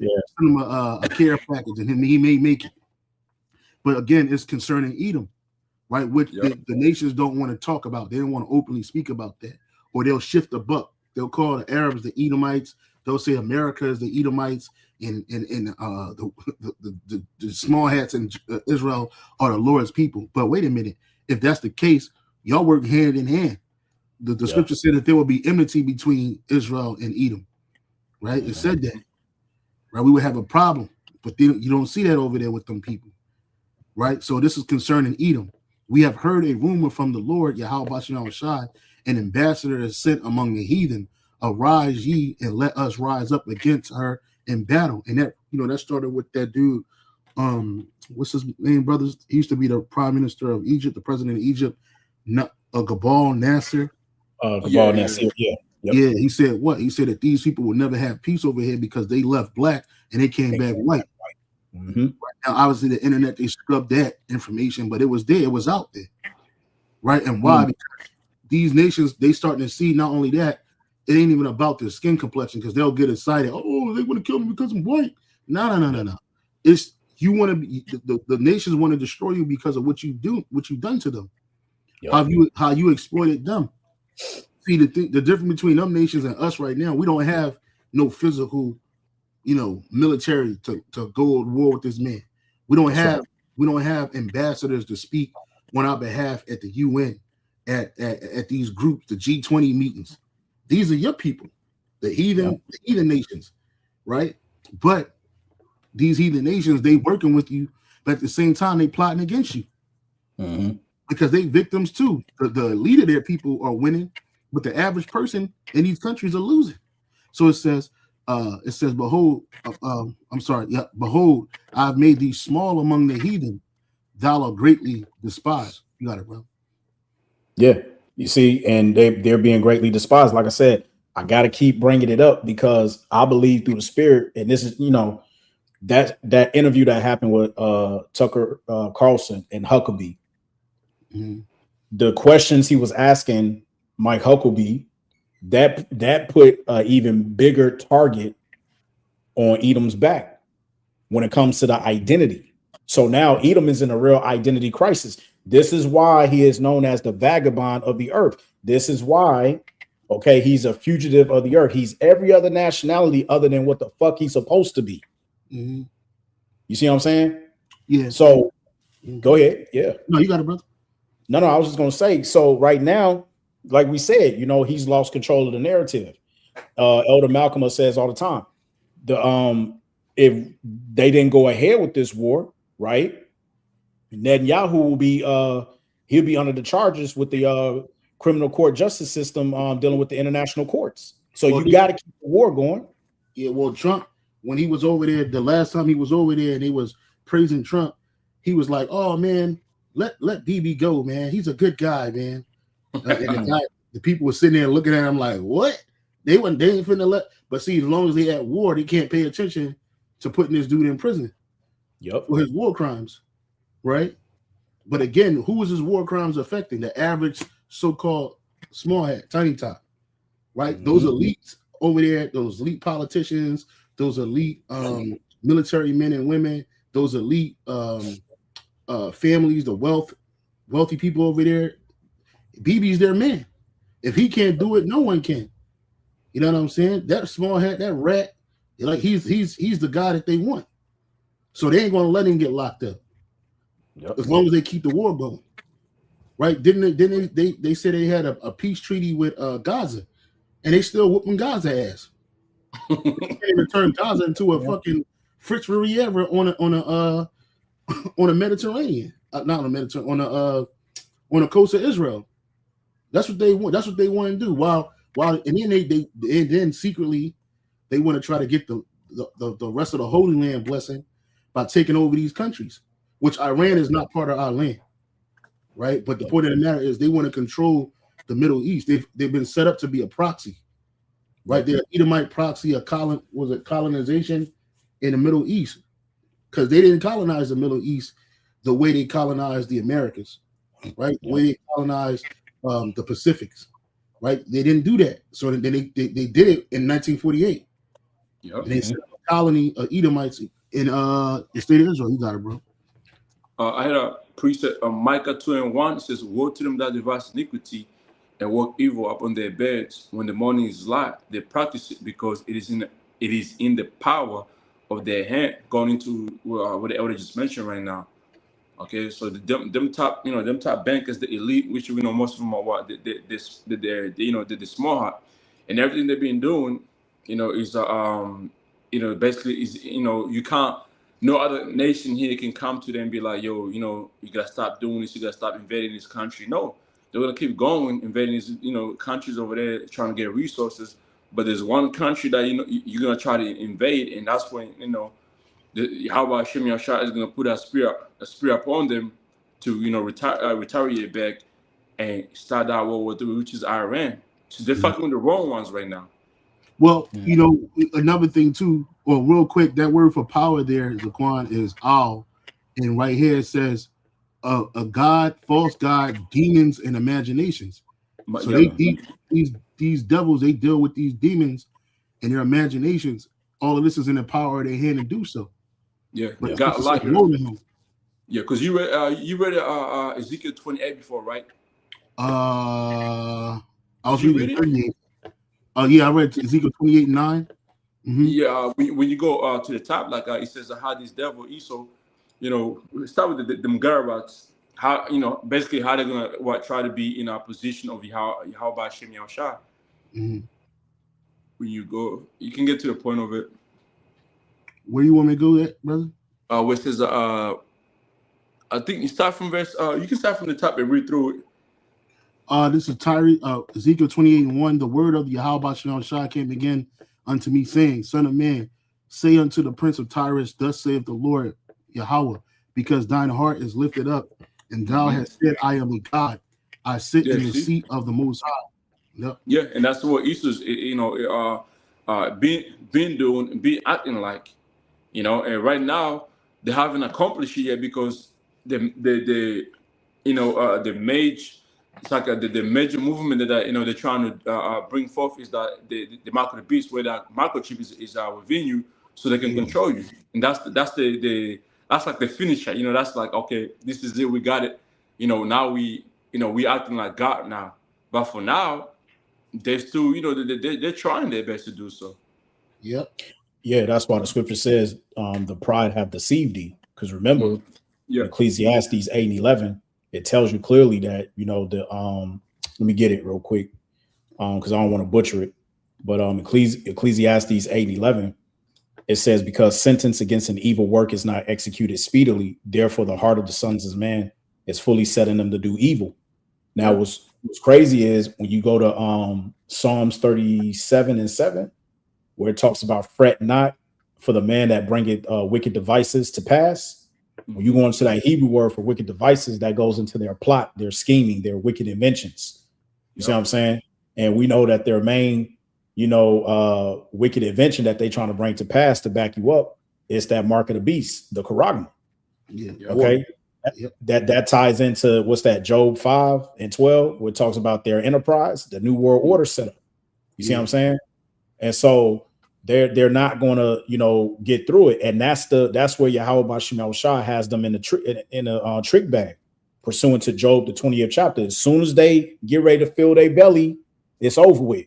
Speaker 1: care package, and he may make it. But again, it's concerning Edom, right? Which the nations don't want to talk about. They don't want to openly speak about that, or they'll shift the buck. They'll call the Arabs the Edomites. They'll say America is the Edomites, and the small hats in Israel are the Lord's people. But wait a minute, if that's the case, y'all work hand in hand. The scripture said that there will be enmity between Israel and Edom, right? It said that, right? We would have a problem, but you don't see that over there with them people, right? So this is concerning Edom. We have heard a rumor from the Lord, Yahweh Bashim Shai, an ambassador is sent among the heathen. Arise ye and let us rise up against her in battle. And that, that started with that dude. What's his name, brothers? He used to be the prime minister of Egypt, the president of Egypt, Gabal Nasser.
Speaker 2: Nasser,
Speaker 1: yeah. He said what? He said that these people will never have peace over here because they left black and they came back white.
Speaker 2: Mm-hmm.
Speaker 1: Right now, obviously, the internet, they scrubbed that information, but it was there, it was out there, right? And why? Because these nations, they starting to see not only that, it ain't even about their skin complexion, because they'll get excited. Oh, they want to kill me because I'm white. No. It's you want to be the nations want to destroy you because of what you do, what you've done to them, how you exploited them. See, the difference between them nations and us right now, we don't have no physical, military to go to war with this man. We don't have ambassadors to speak on our behalf at the UN, at these groups, the G20 meetings. These are your people, the heathen nations, right? But these heathen nations, they working with you, but at the same time, they plotting against you.
Speaker 2: Mm-hmm.
Speaker 1: because they victims too. The elite of their people are winning, but the average person in these countries are losing. So it says, behold, behold, I've made thee small among the heathen, thou art greatly despised. You got it, bro.
Speaker 2: Yeah, you see, and they're being greatly despised. Like I said, I got to keep bringing it up because I believe through the Spirit, and this is, that interview that happened with Tucker Carlson and Huckabee.
Speaker 1: Mm-hmm.
Speaker 2: The questions he was asking Mike Huckabee, that put an even bigger target on Edom's back when it comes to the identity. So now Edom is in a real identity crisis. This is why he is known as the vagabond of the earth. This is why, okay, he's a fugitive of the earth. He's every other nationality other than what the fuck he's supposed to be.
Speaker 1: Mm-hmm.
Speaker 2: You see what I'm saying?
Speaker 1: Yeah.
Speaker 2: So go ahead. Yeah.
Speaker 1: No, you got it, brother.
Speaker 2: No, I was just going to say, so right now, like we said, he's lost control of the narrative. Elder Malcolm says all the time, if they didn't go ahead with this war, right? Netanyahu will be he'll be under the charges with the criminal court justice system dealing with the international courts. So you got to keep the war going.
Speaker 1: Yeah, well, Trump, when he was over there, the last time he was over there and they was praising Trump, he was like, "Oh man, let BB go, man. He's a good guy, man." And the people were sitting there looking at him like, "What?" They ain't finna let. But see, as long as they at war, they can't pay attention to putting this dude in prison.
Speaker 2: Yep.
Speaker 1: For his war crimes, right? But again, who is his war crimes affecting? The average so-called small hat, tiny top, right? Mm-hmm. Those elites over there, those elite politicians, those elite military men and women, those elite families, the wealthy people over there. BB's their man. If he can't do it, no one can. You know what I'm saying? That small hat, that rat, like he's the guy that they want. So they ain't gonna let him get locked up. Yep. As long as they keep the war going. Right? Didn't they said they had a peace treaty with Gaza, and they still whooping Gaza ass. They can't even turn Gaza into a fucking Fritz Riviera on a Mediterranean. Not on a Mediterranean, on the coast of Israel. That's what they want. That's what they want to do. While and then then secretly they want to try to get the rest of the Holy Land blessing by taking over these countries, which Iran is not part of our land, right? But the point of the matter is they want to control the Middle East. They've been set up to be a proxy, right? They're an Edomite proxy, colonization in the Middle East, because they didn't colonize the Middle East the way they colonized the Americas, right? The way they colonized the Pacifics, right? They didn't do that. So then they did it in 1948. Yep. And they set up a colony of Edomites in the state of Israel. You got it, bro.
Speaker 3: I had a precept, Micah 2:1 says, "Woe to them that devise iniquity and work evil upon their beds. When the morning is light, they practice it because it is in the power of their hand." Going into what the elder just mentioned right now. Okay, so them top bankers, the elite, which we know most of them are what they're the small hat, and everything they've been doing, is basically is you can't. No other nation here can come to them and be like, "Yo, you gotta stop doing this. You gotta stop invading this country." No, they're gonna keep going invading these countries over there trying to get resources. But there's one country that you're gonna try to invade, and that's when how about Hashem Yashar is going to put a spear upon them to retaliate back and start that World War III, which is Iran. So they're fucking with the wrong ones right now.
Speaker 1: Well, another thing too. Well, real quick, that word for power there, Zaquan, is al, and right here it says a god, false god, demons, and imaginations. So these devils, they deal with these demons and their imaginations. All of this is in the power of their hand to do so.
Speaker 3: Yeah,
Speaker 1: but
Speaker 3: got like because you read Ezekiel 28 before, right?
Speaker 1: I was reading 38. Yeah, I read Ezekiel 28:9. Mm-hmm.
Speaker 3: Yeah, when you go to the top, like it says, how this devil Esau, start with them Garabots. How basically how they're gonna try to be in a position of how about Shem Yahshua.
Speaker 1: Mm-hmm.
Speaker 3: When you go, you can get to the point of it.
Speaker 1: Where you want me to go at, brother?
Speaker 3: Which is I think you start from verse. You can start from the top and read through it.
Speaker 1: This is Ezekiel 28:1. The word of Yahweh Shai came again unto me, saying, Son of man, say unto the prince of Tyrus, thus saith the Lord Yahweh, because thine heart is lifted up, and thou hast said, I am a God. I sit in the seat of the Most High. Yep.
Speaker 3: Yeah, and that's what Easter's, been doing, be acting like, And right now they haven't accomplished it yet because the mage. It's like the major movement that they're trying to bring forth is that the mark of the beast, where that microchip is within you, so they can control you, and that's like the finisher. That's like, okay, this is it, we got it. Now we acting like God now, but for now they're still they're trying their best to do so.
Speaker 1: Yep.
Speaker 2: Yeah, that's why the scripture says the pride have deceived thee. Because remember, Ecclesiastes 8:11. It tells you clearly that, let me get it real quick because I don't want to butcher it. But Ecclesiastes 8:11, it says, because sentence against an evil work is not executed speedily, therefore the heart of the sons of man is fully set in them to do evil. Now, what's crazy is when you go to Psalms 37:7, where it talks about fret not for the man that bringeth wicked devices to pass. When you go into that Hebrew word for wicked devices, that goes into their plot, their scheming, their wicked inventions. You see what I'm saying? And we know that their main, wicked invention that they trying to bring to pass to back you up is that mark of the beast, the charagma.
Speaker 1: Yeah.
Speaker 2: Okay. That ties into what's that, Job 5:12, where it talks about their enterprise, the new world order setup. You see what I'm saying? And so they're not going to get through it, and that's where Yahweh Bashim Shah has them in a trick bag, pursuant to Job the 20th chapter. As soon as they get ready to fill their belly, it's over with.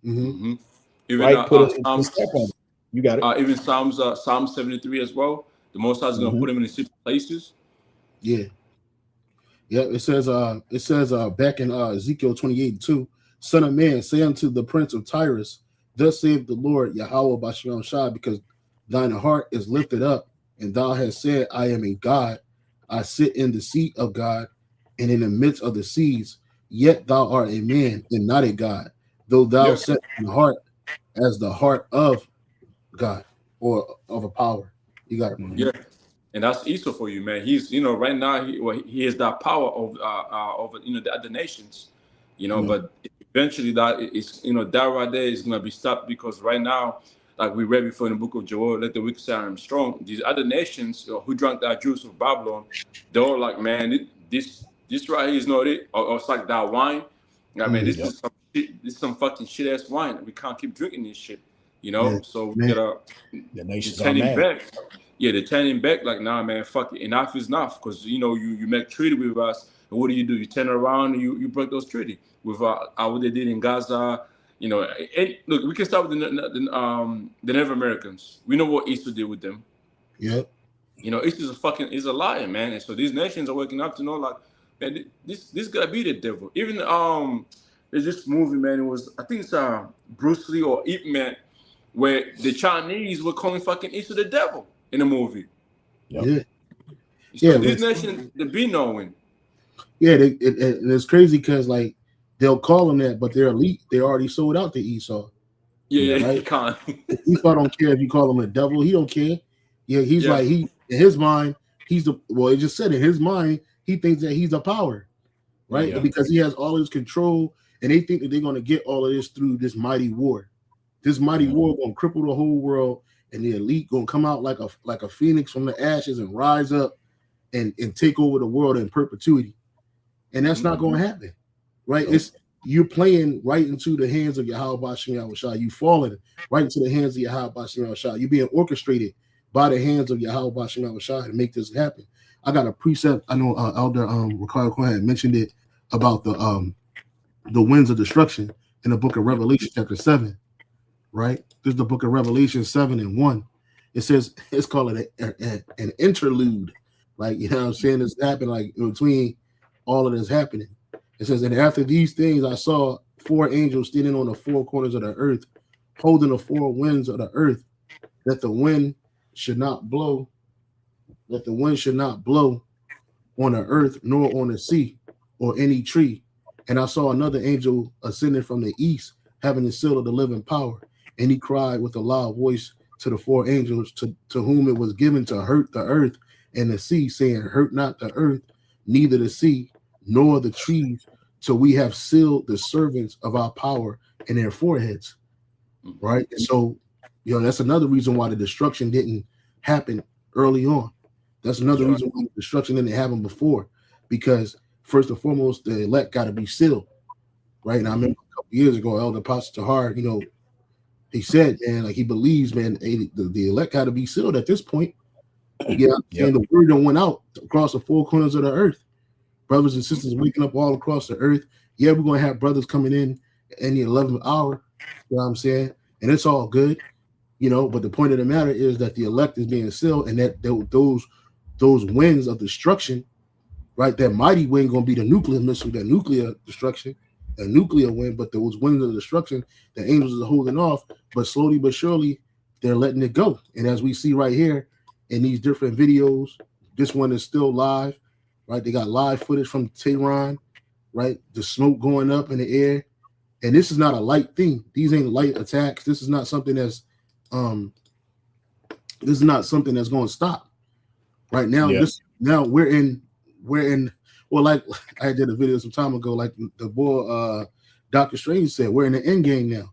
Speaker 3: Even
Speaker 2: right? You got it.
Speaker 3: Even Psalm 73 as well. The Most High is going to put them in the secret places.
Speaker 1: Yeah. Yeah. It says back in Ezekiel 28:2, Son of man, say unto the prince of Tyrus, thus saith the Lord Yahweh Bashim Shai, because thine heart is lifted up, and thou hast said, I am a God. I sit in the seat of God, and in the midst of the seas. Yet thou art a man and not a God, though thou set in the heart as the heart of God or of a power. You got it.
Speaker 3: Yeah, and that's Esau for you, man. He's right now he has that power over the other nations, but eventually that is that right there is gonna be stopped, because right now, like we read before in the book of Joel, let the wicked say I am strong. These other nations who drank that juice of Babylon, they're all like, man, this right here is not it, or it's like that wine. I mean, this is some shit, this is some fucking shit ass wine. We can't keep drinking this shit, so we gotta
Speaker 2: the nations
Speaker 3: turn
Speaker 2: are
Speaker 3: back. Yeah, they're turning back like, nah, man, fuck it. Enough is enough, because you make treaty with us, and what do? You turn around and you break those treaty with what they did in Gaza. And look, we can start with the Native Americans. We know what Easter did with them.
Speaker 1: Yeah.
Speaker 3: Easter is a liar, man. And so these nations are waking up to know, like, man, this gotta be the devil. Even there's this movie, man. It was, I think it's Bruce Lee or Ip Man, where the Chinese were calling fucking Easter the devil in the movie.
Speaker 1: Yeah.
Speaker 3: So these nations, they be knowing.
Speaker 1: Yeah, it's crazy because like they'll call them that, but they're elite. They already sold out to Esau.
Speaker 3: Yeah,
Speaker 1: right?
Speaker 3: You can't.
Speaker 1: Esau don't care if you call him a devil. He don't care. Yeah, he's like, in his mind, he just said in his mind, he thinks that he's a power, right?
Speaker 2: Yeah.
Speaker 1: Because he has all his control, and they think that they're going to get all of this through this mighty war. This mighty war going to cripple the whole world, and the elite going to come out like a phoenix from the ashes and rise up and take over the world in perpetuity. And that's not going to happen, right? It's you're playing right into the hands of Yahweh Bashim Yahushua. You falling right into the hands of Yahweh Bashim Yahushua. You're being orchestrated by the hands of Yahweh Bashim Yahushua to make this happen. I got a precept. I know Elder Ricardo Cohen had mentioned it about the winds of destruction in the book of Revelation chapter 7, right? This is the book of Revelation 7:1. It says it's called an interlude, like, you know what I'm saying? It's happened like in between all of this happening. It says, and after these things, I saw 4 angels standing on the 4 corners of the earth, holding the 4 winds of the earth, that the wind should not blow, on the earth, nor on the sea, or any tree. And I saw another angel ascending from the east, having the seal of the living power. And he cried with a loud voice to the four angels to whom it was given to hurt the earth and the sea, saying, hurt not the earth, neither the sea, nor the trees, till we have sealed the servants of our power in their foreheads. Right? And so, that's another reason why the destruction didn't happen early on. That's another reason why the destruction didn't happen before, because first and foremost, the elect got to be sealed. Right? And I remember a couple years ago, Elder Pastor Tahar, he said, man, like he believes, man, the elect got to be sealed at this point. And the word done went out across the four corners of the earth. Brothers and sisters waking up all across the earth. Yeah, we're going to have brothers coming in the 11th hour. You know what I'm saying? And it's all good, but the point of the matter is that the elect is being sealed, and that those winds of destruction, right? That mighty wind going to be the nuclear missile, that nuclear destruction, a nuclear wind, but those winds of destruction, the angels are holding off, but slowly but surely they're letting it go. And as we see right here in these different videos, this one is still live, right? They got live footage from Tehran, right? The smoke going up in the air. And this is not a light thing. These ain't light attacks. This is not something that's going to stop. Right now, we're in well, like I did a video some time ago, like the boy Dr. Strange said, we're in the end game now.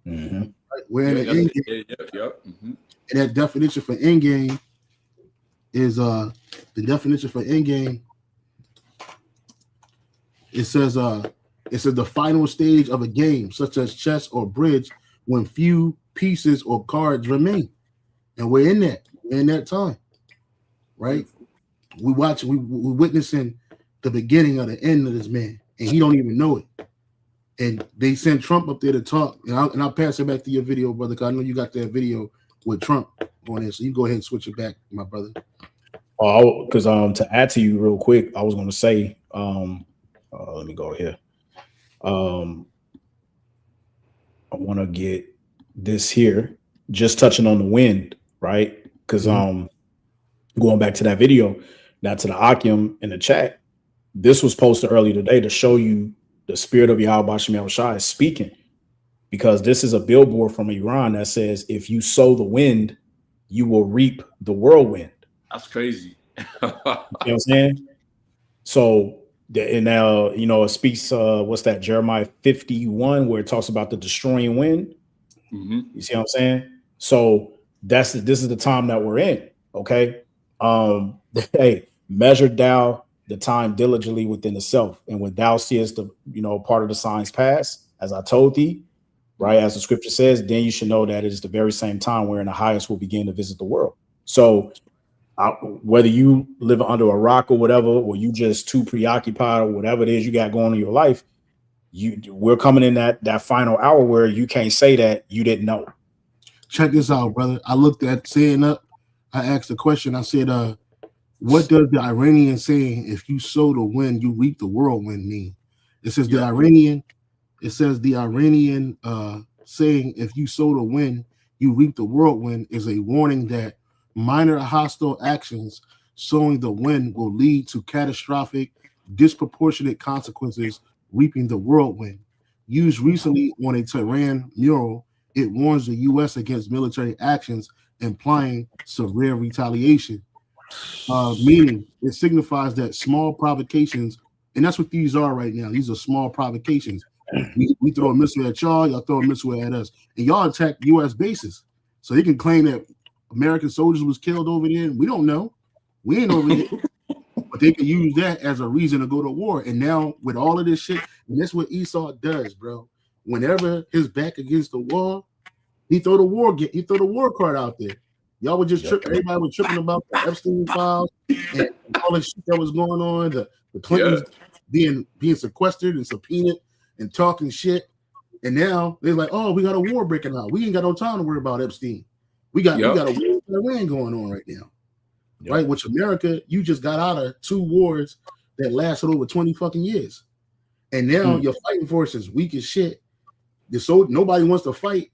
Speaker 2: Mm-hmm.
Speaker 1: Right? We're in the end game.
Speaker 3: Mm-hmm.
Speaker 1: And that definition for end game is the definition for end game. It says the final stage of a game, such as chess or bridge, when few pieces or cards remain. And we're in that time. Right? We're witnessing the beginning of the end of this man, and he don't even know it. And they sent Trump up there to talk, and I'll pass it back to your video, brother, because I know you got that video with Trump on there, so you go ahead and switch it back, my brother.
Speaker 2: Oh, because to add to you real quick, I was going to say, let me go here. I want to get this here, just touching on the wind, right? Because going back to that video, now to the Akim in the chat, this was posted earlier today to show you the spirit of Yahweh Bashim Yahushua is speaking, because this is a billboard from Iran that says, if you sow the wind, you will reap the whirlwind.
Speaker 3: That's crazy.
Speaker 2: You know what I'm saying? So, and now, it speaks, what's that, Jeremiah 51, where it talks about the destroying wind.
Speaker 3: Mm-hmm.
Speaker 2: You see what I'm saying? So this is the time that we're in. Okay. Hey, measure thou the time diligently within the self, and when thou seest the part of the signs pass, as I told thee, right, as the scripture says, then you should know that it is the very same time wherein the highest will begin to visit the world. So whether you live under a rock or whatever, or you just too preoccupied or whatever it is you got going in your life, we're coming in that final hour where you can't say that you didn't know.
Speaker 1: Check this out, brother. I looked at saying up. I asked a question. I said, what does the Iranian saying, if you sow the wind, you reap the whirlwind mean? It says the Iranian saying, if you sow the wind, you reap the whirlwind, is a warning that minor hostile actions sowing the wind will lead to catastrophic, disproportionate consequences, reaping the whirlwind. Used recently on a Tehran mural, it warns the U.S. against military actions implying severe retaliation. Meaning it signifies that small provocations, and that's what these are right now. These are small provocations. We throw a missile at y'all throw a missile at us, and y'all attack U.S. bases. So they can claim that American soldiers was killed over there. We don't know. We ain't over there. But they can use that as a reason to go to war. And now with all of this shit, and that's what Esau does, bro. Whenever his back against the wall, he throw the war card out there. Y'all were just tripping. Everybody was tripping about the Epstein files and all the shit that was going on. The Clintons being sequestered and subpoenaed and talking shit. And now they're like, oh, we got a war breaking out. We ain't got no time to worry about Epstein. We got a war in Iran going on right now. Right? Which America, you just got out of 2 wars that lasted over 20 fucking years. And now your fighting force is weak as shit. So nobody wants to fight.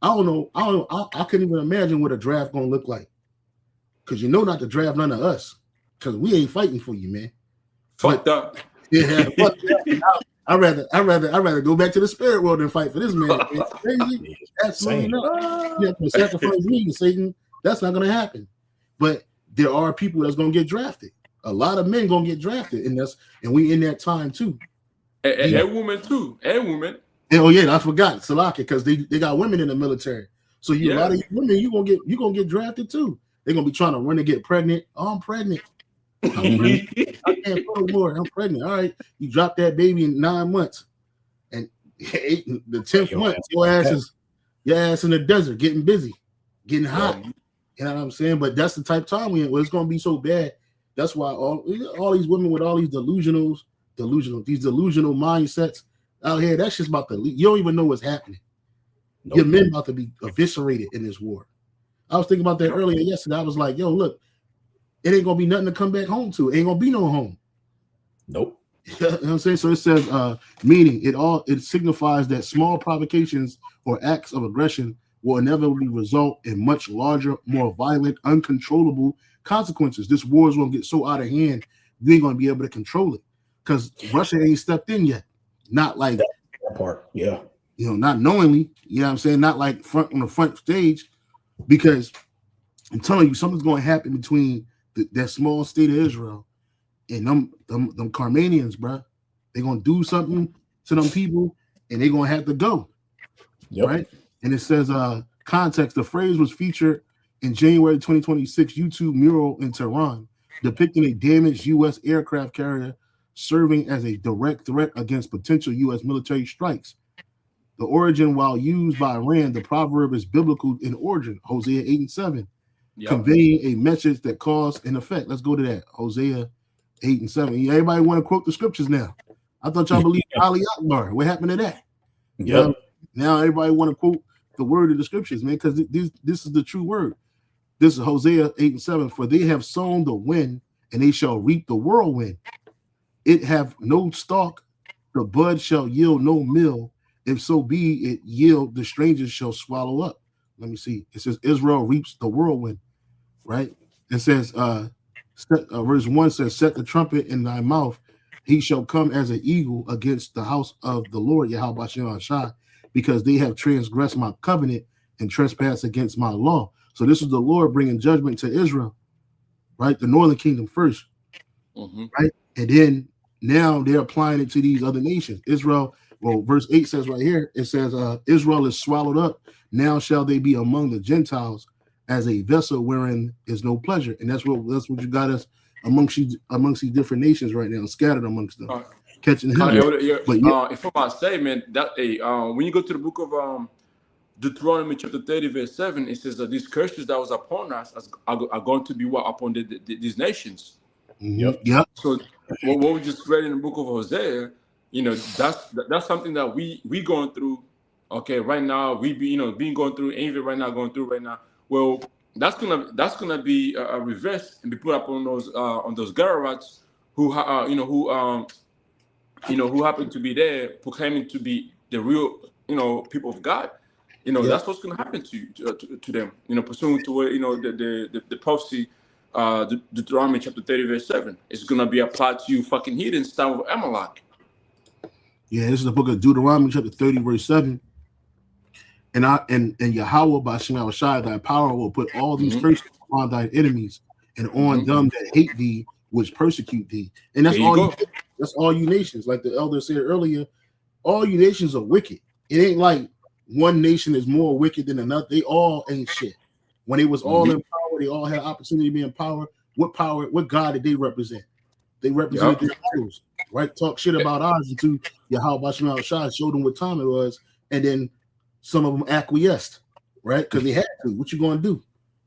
Speaker 1: I don't know. I couldn't even imagine what a draft gonna look like. Because not to draft none of us. because we ain't fighting for you, man.
Speaker 3: Fucked up.
Speaker 1: Yeah, I'd rather go back to the spirit world than fight for this man. It's crazy. Absolutely not. You have to sacrifice me to Satan. That's not gonna happen. But there are people that's gonna get drafted. A lot of men gonna get drafted, and we in that time too.
Speaker 3: And women too. And women.
Speaker 1: And, oh yeah, I forgot Salaki, because they got women in the military. So a lot of women you gonna get drafted too. They're gonna be trying to run to get pregnant. Oh, I'm pregnant. I can't put more. I'm pregnant. All right, you drop that baby in 9 months, and the 10th month, your ass in the desert, getting busy, getting hot. You know what I'm saying? But that's the type of time we in. Well, it's gonna be so bad. That's why all these women with all these delusional mindsets out here. That's just about to leave. You don't even know what's happening. Nope. Your men about to be eviscerated in this war. I was thinking about that earlier yesterday. I was like, yo, look. It ain't gonna be nothing to come back home to. It ain't gonna be no home.
Speaker 2: Nope.
Speaker 1: You know what I'm saying? So it says, meaning it signifies that small provocations or acts of aggression will inevitably result in much larger, more violent, uncontrollable consequences. This war is gonna get so out of hand, we ain't gonna be able to control it because Russia ain't stepped in yet. Not like
Speaker 2: that part, yeah.
Speaker 1: You know, not knowingly. You know what I'm saying? Not like on the front stage, because I'm telling you, something's gonna happen between that small state of Israel and them Carmanians, bro. They're gonna do something to them people, and they're gonna have to go. Yep. Right? And it says, context: the phrase was featured in January 2026 YouTube mural in Tehran, depicting a damaged U.S. aircraft carrier serving as a direct threat against potential U.S. military strikes. The origin, while used by Iran, the proverb is biblical in origin, Hosea 8:7. Yep. Conveying a message that cause and effect. Let's go to that. Hosea 8:7. Everybody want to quote the scriptures now. I thought y'all believed Ali Akbar. What happened to that?
Speaker 2: Yeah.
Speaker 1: Now everybody want to quote the word of the scriptures, man, because this is the true word. This is Hosea 8:7. For they have sown the wind, and they shall reap the whirlwind. It have no stalk, the bud shall yield no mill. If so be it yield, the strangers shall swallow up. Let me see. It says Israel reaps the whirlwind, right? It says, verse 1 says, set the trumpet in thy mouth. He shall come as an eagle against the house of the Lord, Yahweh Shah, because they have transgressed my covenant and trespassed against my law. So this is the Lord bringing judgment to Israel, right? The northern kingdom first, right? And then now they're applying it to these other nations. Israel, well, verse 8 says right here, it says, Israel is swallowed up. Now shall they be among the Gentiles as a vessel wherein is no pleasure. And that's what you got us amongst these different nations right now, scattered amongst them, catching him.
Speaker 3: If I might say, man, that when you go to the book of Deuteronomy chapter 30, verse 7, it says that these curses that was upon us are going to be what upon these nations.
Speaker 1: Yep. Yep.
Speaker 3: So what we just read in the book of Hosea, you know, that's something that we going through. Okay, right now we being going through, even right now going through right now. Well, that's gonna be a reverse and be put up on those Gararots who happen to be there proclaiming to be the real people of God. That's what's gonna happen to them. Pursuant to what the prophecy, Deuteronomy chapter 30 verse 7. It's gonna be applied to you fucking heathens, time of Amalek.
Speaker 1: Yeah, this is the book of Deuteronomy chapter 30 verse 7. And Yahweh by Shema Shai, thy power will put all these curses upon thy enemies and on them that hate thee, which persecute thee. And that's all you nations. Like the elder said earlier, all you nations are wicked. It ain't like one nation is more wicked than another. They all ain't shit. When they was all in power, they all had opportunity to be in power. What God did they represent? They represented their idols, right? Talk shit about ours until Yahweh Shema Shai showed them what time it was, and then some of them acquiesced, right? Because they had to. What you gonna do?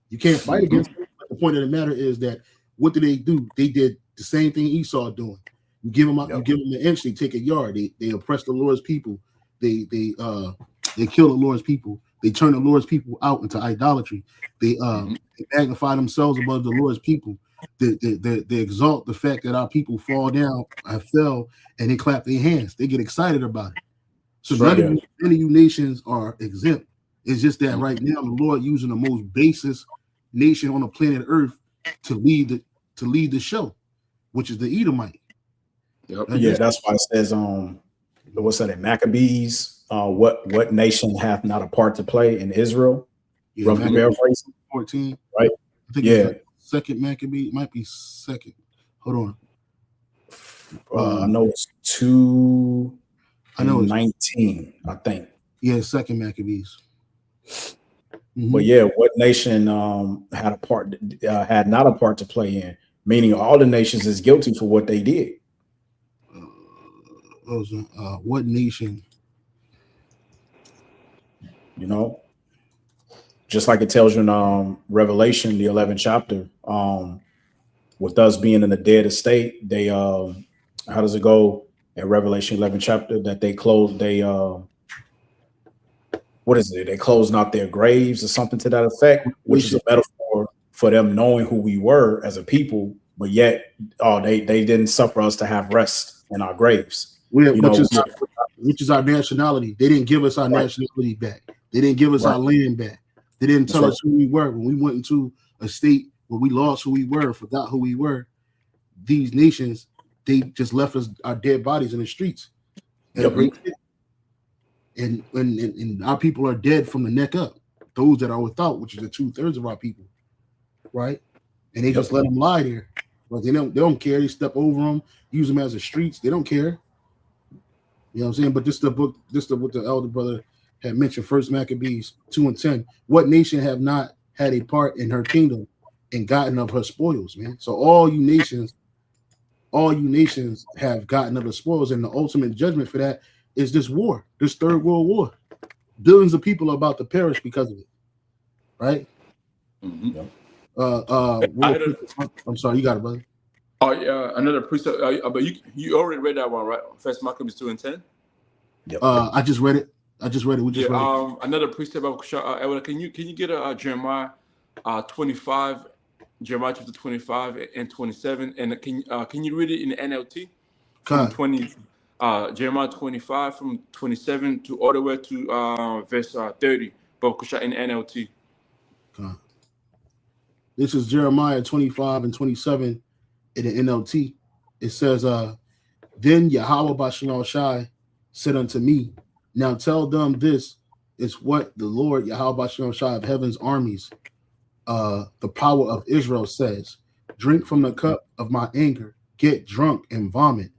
Speaker 1: You can't fight against them. The point of the matter is that what did they do? They did the same thing Esau doing. You give them you give them an inch, they take a yard. They oppress the Lord's people. They kill the Lord's people. They turn the Lord's people out into idolatry. They magnify themselves above the Lord's people. They exalt the fact that our people fall down, fell, and they clap their hands. They get excited about it. So none of you nations are exempt. It's just that right now the Lord using the most basest nation on the planet Earth to lead to lead the show, which is the Edomite.
Speaker 3: Yep.
Speaker 2: Yeah, that's why it says what's that in Maccabees? What nation hath not a part to play in Israel?
Speaker 1: Yeah,
Speaker 2: Roughly paraphrasing.
Speaker 1: 14.
Speaker 2: Right.
Speaker 1: I think it's like second Maccabee. It might be second. Hold on.
Speaker 2: I know it's 2
Speaker 1: I know it's
Speaker 2: 19, I think.
Speaker 1: Yeah, second Maccabees.
Speaker 2: But yeah, what nation had not a part to play in? Meaning all the nations is guilty for what they did.
Speaker 1: What nation?
Speaker 2: You know, just like it tells you in Revelation, the 11th chapter, with us being in a dead estate, they how does it go in Revelation 11th chapter that they closed what is it? They closed not their graves or something to that effect, which is a metaphor for them knowing who we were as a people, but yet they didn't suffer us to have rest in our graves.
Speaker 1: Which is our nationality. They didn't give us our nationality back. They didn't give us our land back. They didn't tell us who we were. When we went into a state where we lost who we were, forgot who we were, these nations, they just left us our dead bodies in the streets. And our people are dead from the neck up. Those that are without, which is the 2/3 of our people, right? And they just let them lie there. Like they don't care. They step over them, use them as the streets. They don't care. You know what I'm saying? But this is the book. This is what the elder brother had mentioned. First Maccabees 2:10. What nation have not had a part in her kingdom and gotten of her spoils, man? So all you nations have gotten of the spoils, and the ultimate judgment for that is this war, this Third World War. Billions of people are about to perish because of it, right?
Speaker 3: Mm-hmm.
Speaker 1: I'm sorry, you got it, brother.
Speaker 3: Oh yeah, another precept. But you already read that one, right? First Maccabees 2:10.
Speaker 1: Yep. I just read it. We just read it.
Speaker 3: Another precept. Can you get a Jeremiah 25, Jeremiah chapter 25 and 27, and can you read it in the NLT from 20? Jeremiah 25 from 27 to all the way to verse 30, but in NLT.
Speaker 1: This is Jeremiah 25 and 27 in the NLT. It says, then Yahweh Bashan Shai said unto me, now tell them this is what the Lord Yahweh Bashan Shai of heaven's armies, the power of Israel says, drink from the cup of my anger, get drunk and vomit,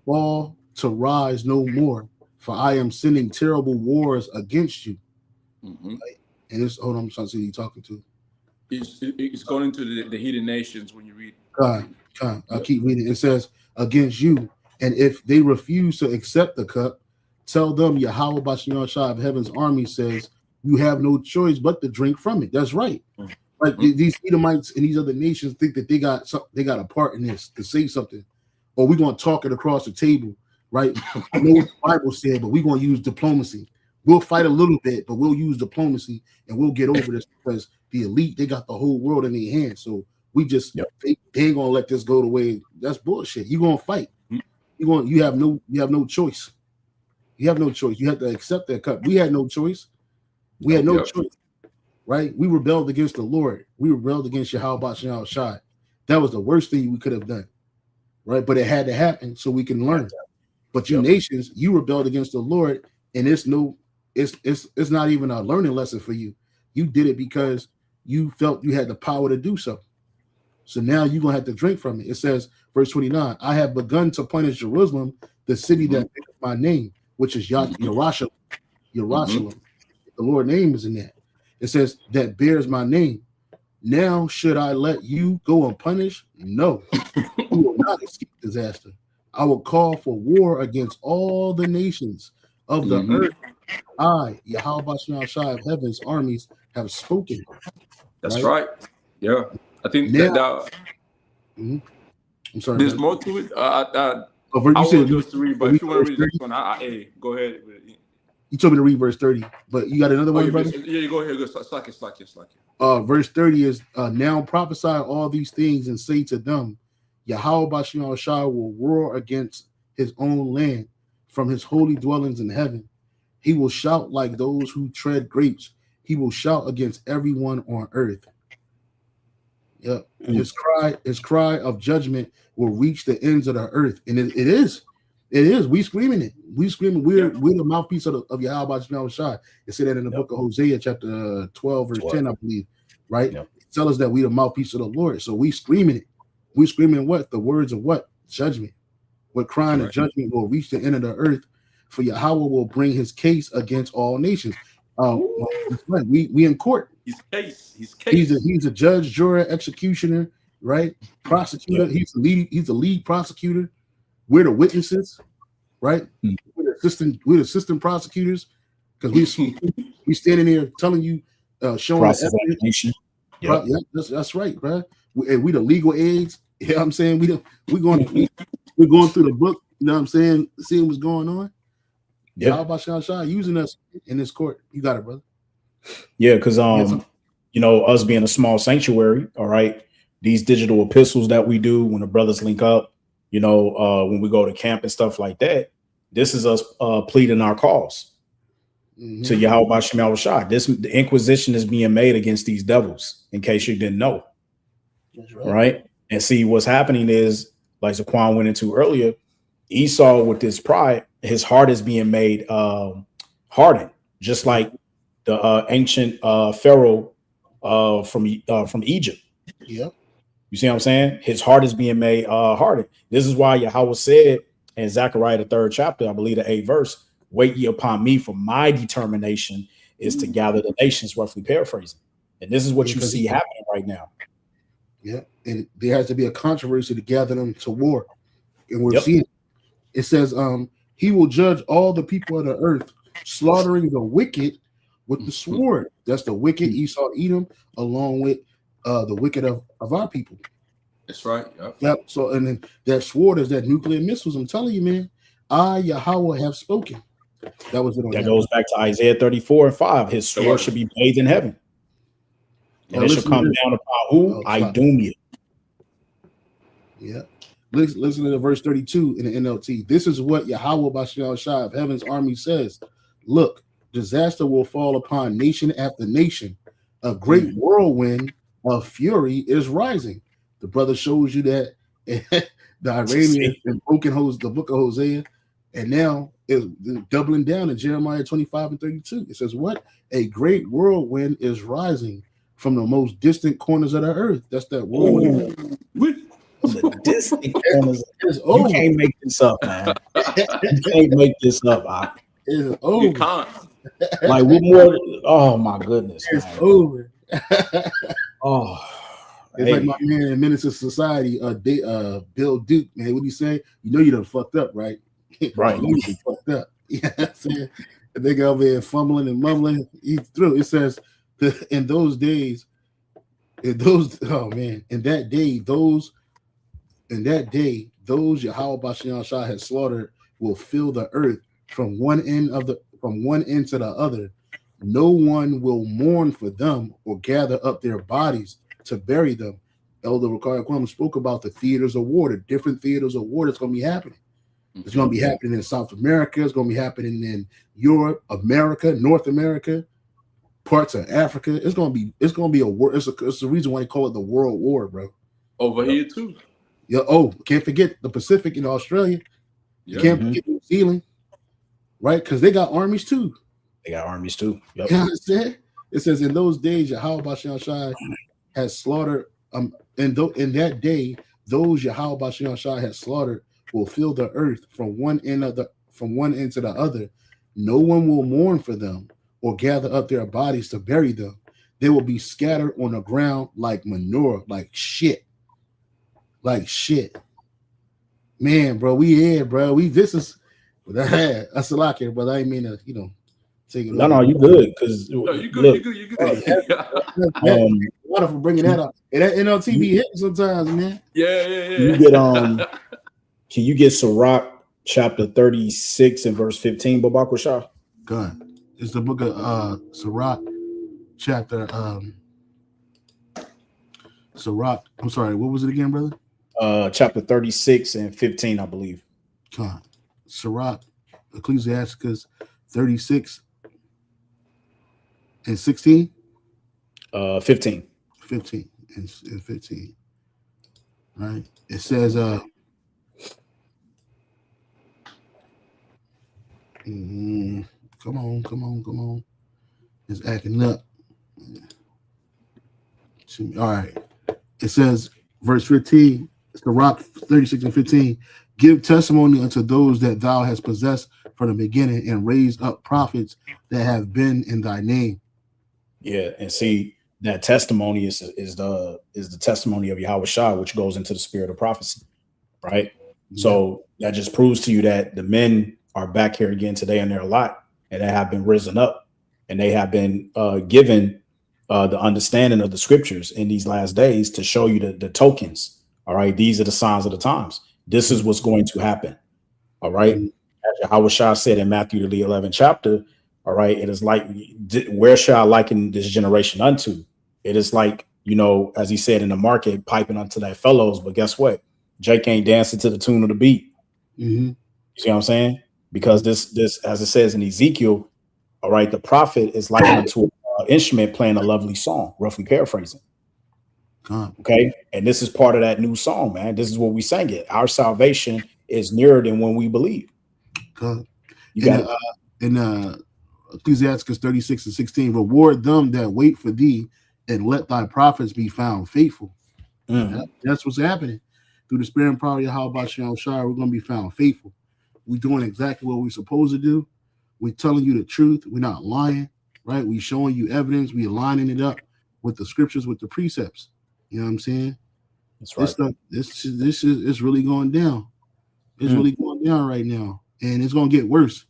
Speaker 1: fall to rise no more, for I am sending terrible wars against you.
Speaker 3: Mm-hmm.
Speaker 1: And it's, hold on, I'm trying to see who you're talking to.
Speaker 3: It's going into the heathen nations when you read.
Speaker 1: I'll keep reading. It says, against you, and if they refuse to accept the cup, tell them Yahweh Bashan Shai of heaven's army says, you have no choice but to drink from it. That's right. Mm-hmm. Like these Edomites and these other nations think that they got a part in this to say something, or we're going to talk it across the table, right? I know what the Bible said, but we're going to use diplomacy. We'll fight a little bit, but we'll use diplomacy and we'll get over this because the elite, they got the whole world in their hands. So we just they ain't gonna let this go the way. That's bullshit. You're gonna fight. You have no choice. You have no choice. You have to accept that cup. We had no choice. We had no choice. Right? We rebelled against the Lord. We rebelled against Yahweh Bashan Shai. That was the worst thing we could have done. Right? But it had to happen so we can learn. But you nations, you rebelled against the Lord, and it's not even a learning lesson for you. You did it because you felt you had the power to do so. So now you're gonna have to drink from it. It says, verse 29, I have begun to punish Jerusalem, the city that bears my name, which is Yerushalayim. The Lord's name is in that. It says that bears my name. Now should I let you go unpunished? No, you will not escape disaster. I will call for war against all the nations of the earth. I, Yahweh Bashan Shai of heaven's armies, have spoken.
Speaker 3: That's right. Yeah. I think now,
Speaker 1: I'm sorry.
Speaker 3: There's more to it. I
Speaker 1: said
Speaker 3: just to read, but if you want to read this one, go ahead.
Speaker 1: You told me to read verse 30, but you got another one, brother?
Speaker 3: Yeah, you go ahead. Slack it.
Speaker 1: Verse 30 is, now prophesy all these things and say to them, Yahweh Bashan Shai will roar against his own land from his holy dwellings in heaven. He will shout like those who tread grapes. He will shout against everyone on earth. Yep. His cry of judgment will reach the ends of the earth. And it is. It is. We screaming it. We screaming. We're the mouthpiece of Yahweh Shai. It said that in the book of Hosea, chapter 12, verse 10, I believe. Right? Tell us that we the mouthpiece of the Lord. So we screaming it. We screaming what? The words of what? Judgment. What crying of judgment will reach the end of the earth, for Yahweh will bring his case against all nations. We in court.
Speaker 3: His case.
Speaker 1: He's a judge, juror, executioner, right? Prosecutor. He's the lead prosecutor. We're the witnesses, right? We're the assistant prosecutors, because we standing there telling you, showing the evidence. Yeah, that's right, bro. We the legal aids. You know what I'm saying? We're going through the book. You know what I'm saying? Seeing what's going on. Yeah, how about Shai using us in this court? You got it, brother.
Speaker 2: Yeah, because us being a small sanctuary, all right. These digital epistles that we do when the brothers link up, when we go to camp and stuff like that, this is us pleading our cause to Yahweh Shema Shai. The Inquisition is being made against these devils, in case you didn't know. That's right. And see, what's happening is, like Zaquan went into earlier, Esau with this pride, his heart is being made hardened, just like the ancient Pharaoh from Egypt.
Speaker 1: Yep.
Speaker 2: You see what I'm saying? His heart is being made hardened. This is why Yahweh said in Zechariah, the 3rd chapter, I believe the 8th verse, wait ye upon me, for my determination is to gather the nations, roughly paraphrasing. And this is what you see happening right now.
Speaker 1: Yeah. And there has to be a controversy to gather them to war. And we're seeing it says, he will judge all the people of the earth, slaughtering the wicked with the sword. That's the wicked Esau, Edom, along with the wicked of our people.
Speaker 3: That's right.
Speaker 1: Yep. So, and then that sword is that nuclear missiles. I'm telling you, man. I, Yahweh, have spoken. That was it.
Speaker 2: That goes back to Isaiah 34:5. His sword should be bathed in heaven, and it shall come down upon who? Idumea.
Speaker 1: Yeah. Listen to the verse 32 in the NLT. This is what Yahweh Bashal Shai of heaven's army says. Look, disaster will fall upon nation after nation. A great whirlwind of fury is rising. The brother shows you that the Iranians invoking the book of Hosea, and now it's doubling down in Jeremiah 25 and 32. It says, what? A great whirlwind is rising from the most distant corners of the earth. That's that whirlwind.
Speaker 2: The distant corners. You can't make this up, man. You can't make this up.
Speaker 1: It's over.
Speaker 3: You can't.
Speaker 2: Like, what more? Oh my goodness,
Speaker 1: it's
Speaker 2: man.
Speaker 1: over.
Speaker 2: It's
Speaker 1: like my man in Minister Society, Bill Duke, man. What do you say? You know you done fucked up, right?
Speaker 2: Right.
Speaker 1: You done fucked up. Yeah, I'm saying. They go over there fumbling and mumbling. He's through. It says in that day, those Yahweh Bashan Shah had slaughtered will fill the earth from one end to the other. No one will mourn for them or gather up their bodies to bury them. Elder Ricardo Kwame spoke about the theaters of war, the different theaters of war that's going to be happening. It's going to be happening in South America. It's going to be happening in Europe, America, North America, parts of Africa. It's going to be a war. It's the reason why they call it the World War, bro.
Speaker 3: Over here too.
Speaker 1: Yeah. Oh, can't forget the Pacific in Australia. You can't forget New Zealand, right? Because they got armies too.
Speaker 2: They got armies too. Yep.
Speaker 1: You know what I'm saying? It says in those days, Yahweh Bashan Shai has slaughtered. In that day, those Yahweh Bashan Shai has slaughtered will fill the earth from one end to the other. No one will mourn for them or gather up their bodies to bury them. They will be scattered on the ground like manure, like shit. Man, bro, this is that's a lot here, brother. I didn't mean to, take it.
Speaker 2: No, you good, because
Speaker 3: you good.
Speaker 1: Water for bringing that up. And that NLT be hitting sometimes, man.
Speaker 3: Yeah.
Speaker 2: You get can you get Sirach chapter 36 and verse 15, Babak Shah?
Speaker 1: Good. It's the book of Sirach chapter Sirach. I'm sorry, what was it again, brother?
Speaker 2: Chapter 36 and 15, I believe.
Speaker 1: God. Sirach, Ecclesiasticus 36 and 16?
Speaker 2: 15.
Speaker 1: 15. and 15. Right? It says, come on. It's acting up. All right. It says, verse 15, it's the Rock 36 and 15. Give testimony unto those that thou hast possessed from the beginning, and raise up prophets that have been in thy name.
Speaker 2: Yeah, and see that testimony is the testimony of Yahweh Shah, which goes into the spirit of prophecy, right? Yeah. So that just proves to you that the men are back here again today, and they're a lot, and they have been risen up, and they have been given the understanding of the scriptures in these last days to show you the tokens. All right, these are the signs of the times. This is what's going to happen. All right, as Yahweh Shah said in Matthew the 11th chapter. All right, it is like, where shall I liken this generation unto? It is like, as he said in the market, piping unto their fellows. But guess what? Jake ain't dancing to the tune of the beat. You see what I'm saying? Because this, as it says in Ezekiel, all right, the prophet is likened unto an instrument playing a lovely song, roughly paraphrasing. Okay, and this is part of that new song, man. This is what we sang it. Our salvation is nearer than when we believe. You got
Speaker 1: it. Ecclesiastes 36 and 16, reward them that wait for thee, and let thy prophets be found faithful. That's what's happening. Through the spirit and power of Yahweh Shah, we're going to be found faithful. We're doing exactly what we're supposed to do. We're telling you the truth. We're not lying, right? We're showing you evidence. We're lining it up with the scriptures, with the precepts. You know what I'm saying?
Speaker 2: That's right.
Speaker 1: This is really going down. It's really going down right now, and it's going to get worse.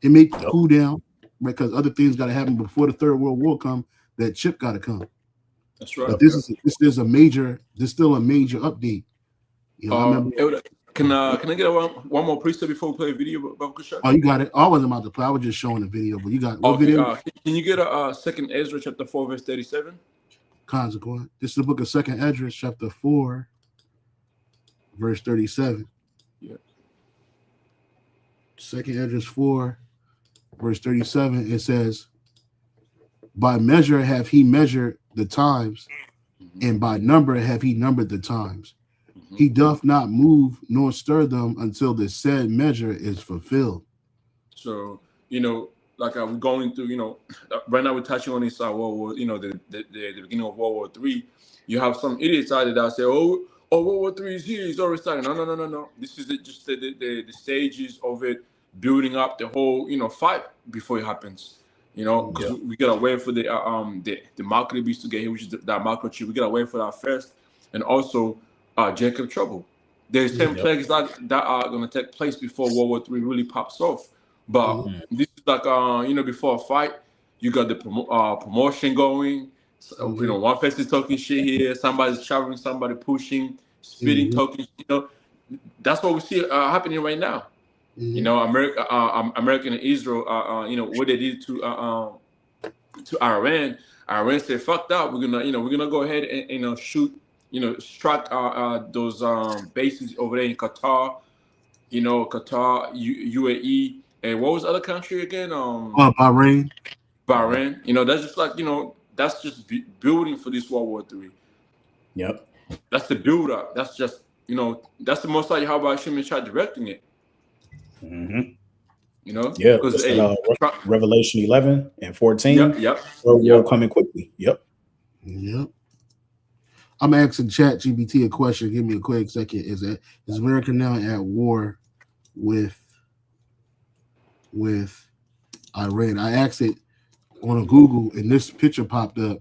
Speaker 1: It may cool down, because other things got to happen before the Third World War come. That chip got to come.
Speaker 3: That's right.
Speaker 1: But this is still a major update. I remember.
Speaker 3: Can I get one more precept before we play a video?
Speaker 1: Oh, you got it. I wasn't about to play. I was just showing the video, but you got what video?
Speaker 3: Can you get a Second Ezra chapter 4 verse 37?
Speaker 1: Consequent. This is the book of Second Ezra chapter 4 verse 37.
Speaker 3: Yeah.
Speaker 1: Second Ezra 4 verse 37. It says, by measure have he measured the times, and by number have he numbered the times. He doth not move nor stir them until the said measure is fulfilled.
Speaker 3: So, like we're going through, right now we're touching on this World War, the beginning of World War 3. You have some idiots out there that say, oh, World War 3 is here, it's already starting. No. This is just the stages of it building up the whole, fight before it happens. Because we gotta wait for the market beast to get here, which is that microchip. We gotta wait for that first, and also Jacob trouble. There's 10 plagues that are gonna take place before World War 3 really pops off. But this is like before a fight, you got the promotion going. So, one person's talking shit here, somebody's shouting, somebody pushing, spitting, talking. That's what we see happening right now. America and Israel, what they did to Iran. Iran said, "Fuck that. We're gonna go ahead and shoot, strike those bases over there in Qatar, Qatar, UAE, and what was the other country again?
Speaker 1: Bahrain.
Speaker 3: Bahrain. That's just like that's just building for this World War 3.
Speaker 2: Yep.
Speaker 3: That's the build up. That's just that's the most like how about Shimon tried directing it.
Speaker 2: Because Revelation 11 and 14.
Speaker 3: Yep.
Speaker 2: Coming quickly. Yep.
Speaker 1: I'm asking ChatGPT a question. Give me a quick second. Is America now at war with Iran? I asked it on a Google, and this picture popped up.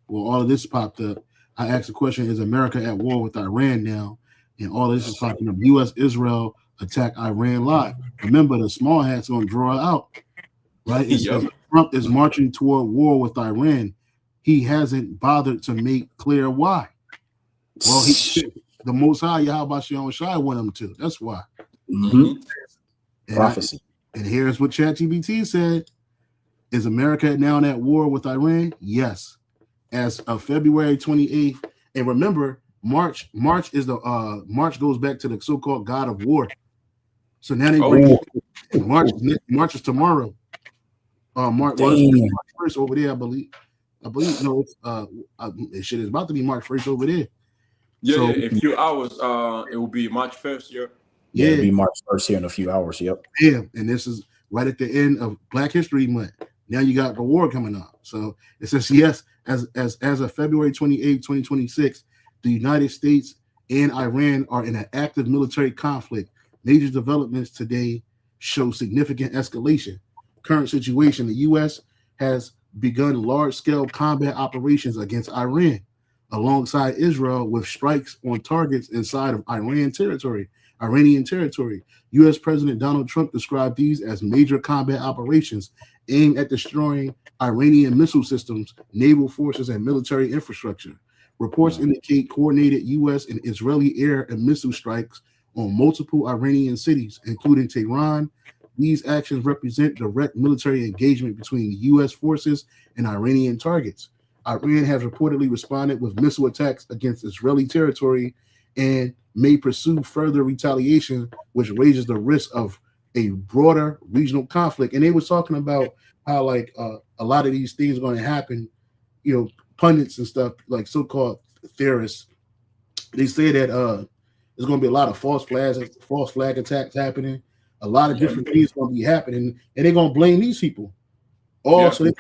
Speaker 1: Well, all of this popped up. I asked the question: is America at war with Iran now? And all of this is popping up. U.S. Israel attack Iran live. Remember, the small hat's gonna draw out, right? It says Trump is marching toward war with Iran. He hasn't bothered to make clear why. Well, the Most High, Yahweh Shai want him to. That's why.
Speaker 2: Prophecy.
Speaker 1: And here's what ChatGPT said: is America now at war with Iran? Yes. As of February 28th, and remember, March is the March goes back to the so-called God of War. So now they bring March is tomorrow. March 1st over there, I believe. I believe no, shit is about to be March 1st over there.
Speaker 3: Yeah,
Speaker 1: So
Speaker 3: yeah. In a few hours, it will be March 1st. Yeah.
Speaker 2: Yeah, it'll
Speaker 1: yeah,
Speaker 2: be March 1st here in a few hours. Yep.
Speaker 1: yeah, and this is right at the end of Black History Month. Now you got the war coming up. So it says yes, as of February 28, 2026, the United States and Iran are in an active military conflict. Major developments today show significant escalation. Current situation: the U.S. has begun large-scale combat operations against Iran, alongside Israel, with strikes on targets inside of Iranian territory. U.S. President Donald Trump described these as major combat operations aimed at destroying Iranian missile systems, naval forces, and military infrastructure. Reports indicate coordinated U.S. and Israeli air and missile strikes on multiple Iranian cities, including Tehran. These actions represent direct military engagement between U.S. forces and Iranian targets. Iran has reportedly responded with missile attacks against Israeli territory and may pursue further retaliation, which raises the risk of a broader regional conflict. And they were talking about how like a lot of these things are going to happen. You know, pundits and stuff, like so-called theorists, they say that there's going to be a lot of false flag attacks happening. A lot of different things going to be happening, and they're going to blame these people. So they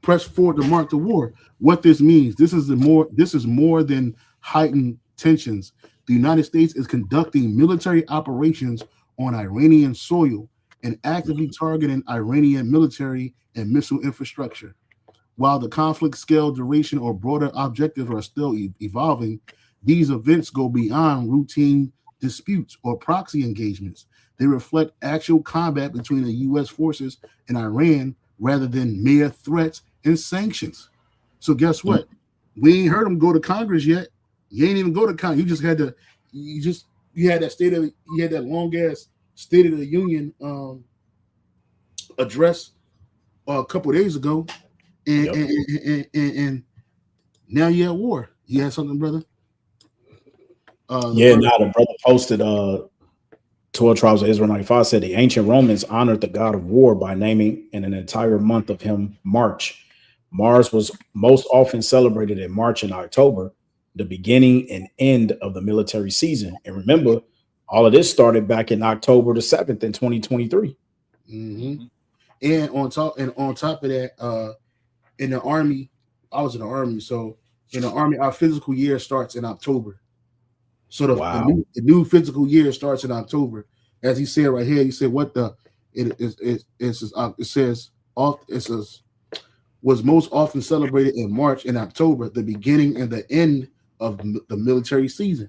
Speaker 1: press forward to mark the war. What this means, this is more than heightened tensions. The United States is conducting military operations on Iranian soil and actively targeting Iranian military and missile infrastructure. While the conflict scale, duration, or broader objectives are still evolving, these events go beyond routine disputes or proxy engagements. They reflect actual combat between the U.S. forces and Iran rather than mere threats and sanctions. So guess what? We ain't heard them go to Congress yet. You ain't even go to Congress. You had that long ass State of the Union address a couple of days ago, and now you're at war. You had something, brother?
Speaker 2: Now the brother posted 12 Tribes of Israel 95 said the ancient Romans honored the god of war by naming an entire month of him March. Mars was most often celebrated in March and October, the beginning and end of the military season. And remember, all of this started back in October the 7th in 2023.
Speaker 1: Mm-hmm. And on top of that, in the Army, I was in the Army. So in the Army, our physical year starts in October. So the new physical year starts in October. As he said right here, he said was most often celebrated in March and October, the beginning and the end of the military season.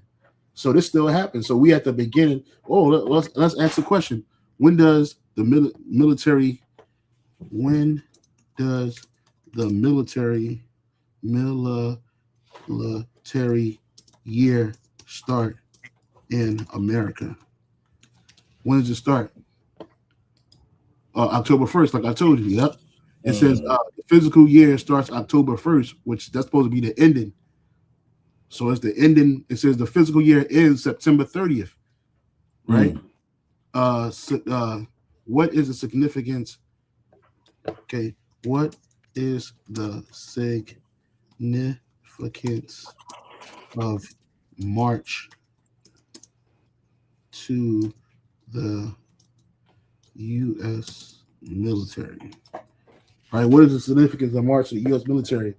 Speaker 1: So this still happens. So we at the beginning. Let's ask the question: when does the military year start in America? When does it start? October 1st, like I told you. Yep. It says the physical year starts October 1st, which that's supposed to be the ending. So it's the ending. It says the physical year ends September 30th, right? What is the significance? Okay, what is the significance of March to the U.S. military? Right? What is the significance of March to the U.S. military?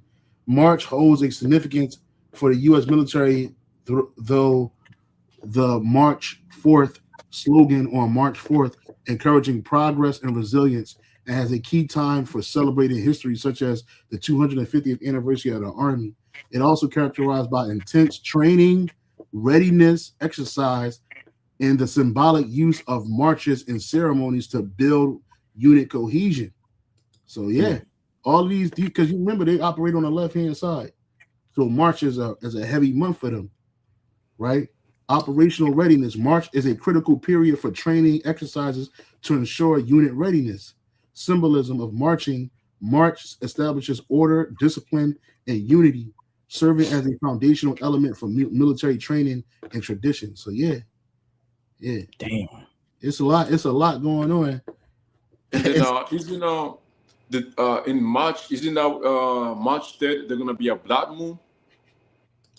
Speaker 1: March holds a significance for the U.S. military, though the March 4th slogan on March 4th, encouraging progress and resilience, and has a key time for celebrating history, such as the 250th anniversary of the Army. It also characterized by intense training, readiness, exercise, and the symbolic use of marches and ceremonies to build unit cohesion. So all these, because you remember they operate on the left-hand side. So March is a heavy month for them, right? Operational readiness. March is a critical period for training exercises to ensure unit readiness. Symbolism of marching. March establishes order, discipline, and unity, serving as a foundational element for military training and tradition. So damn, it's a lot. It's a lot going on.
Speaker 3: And then in March, isn't that March 3rd? There's gonna be a blood moon.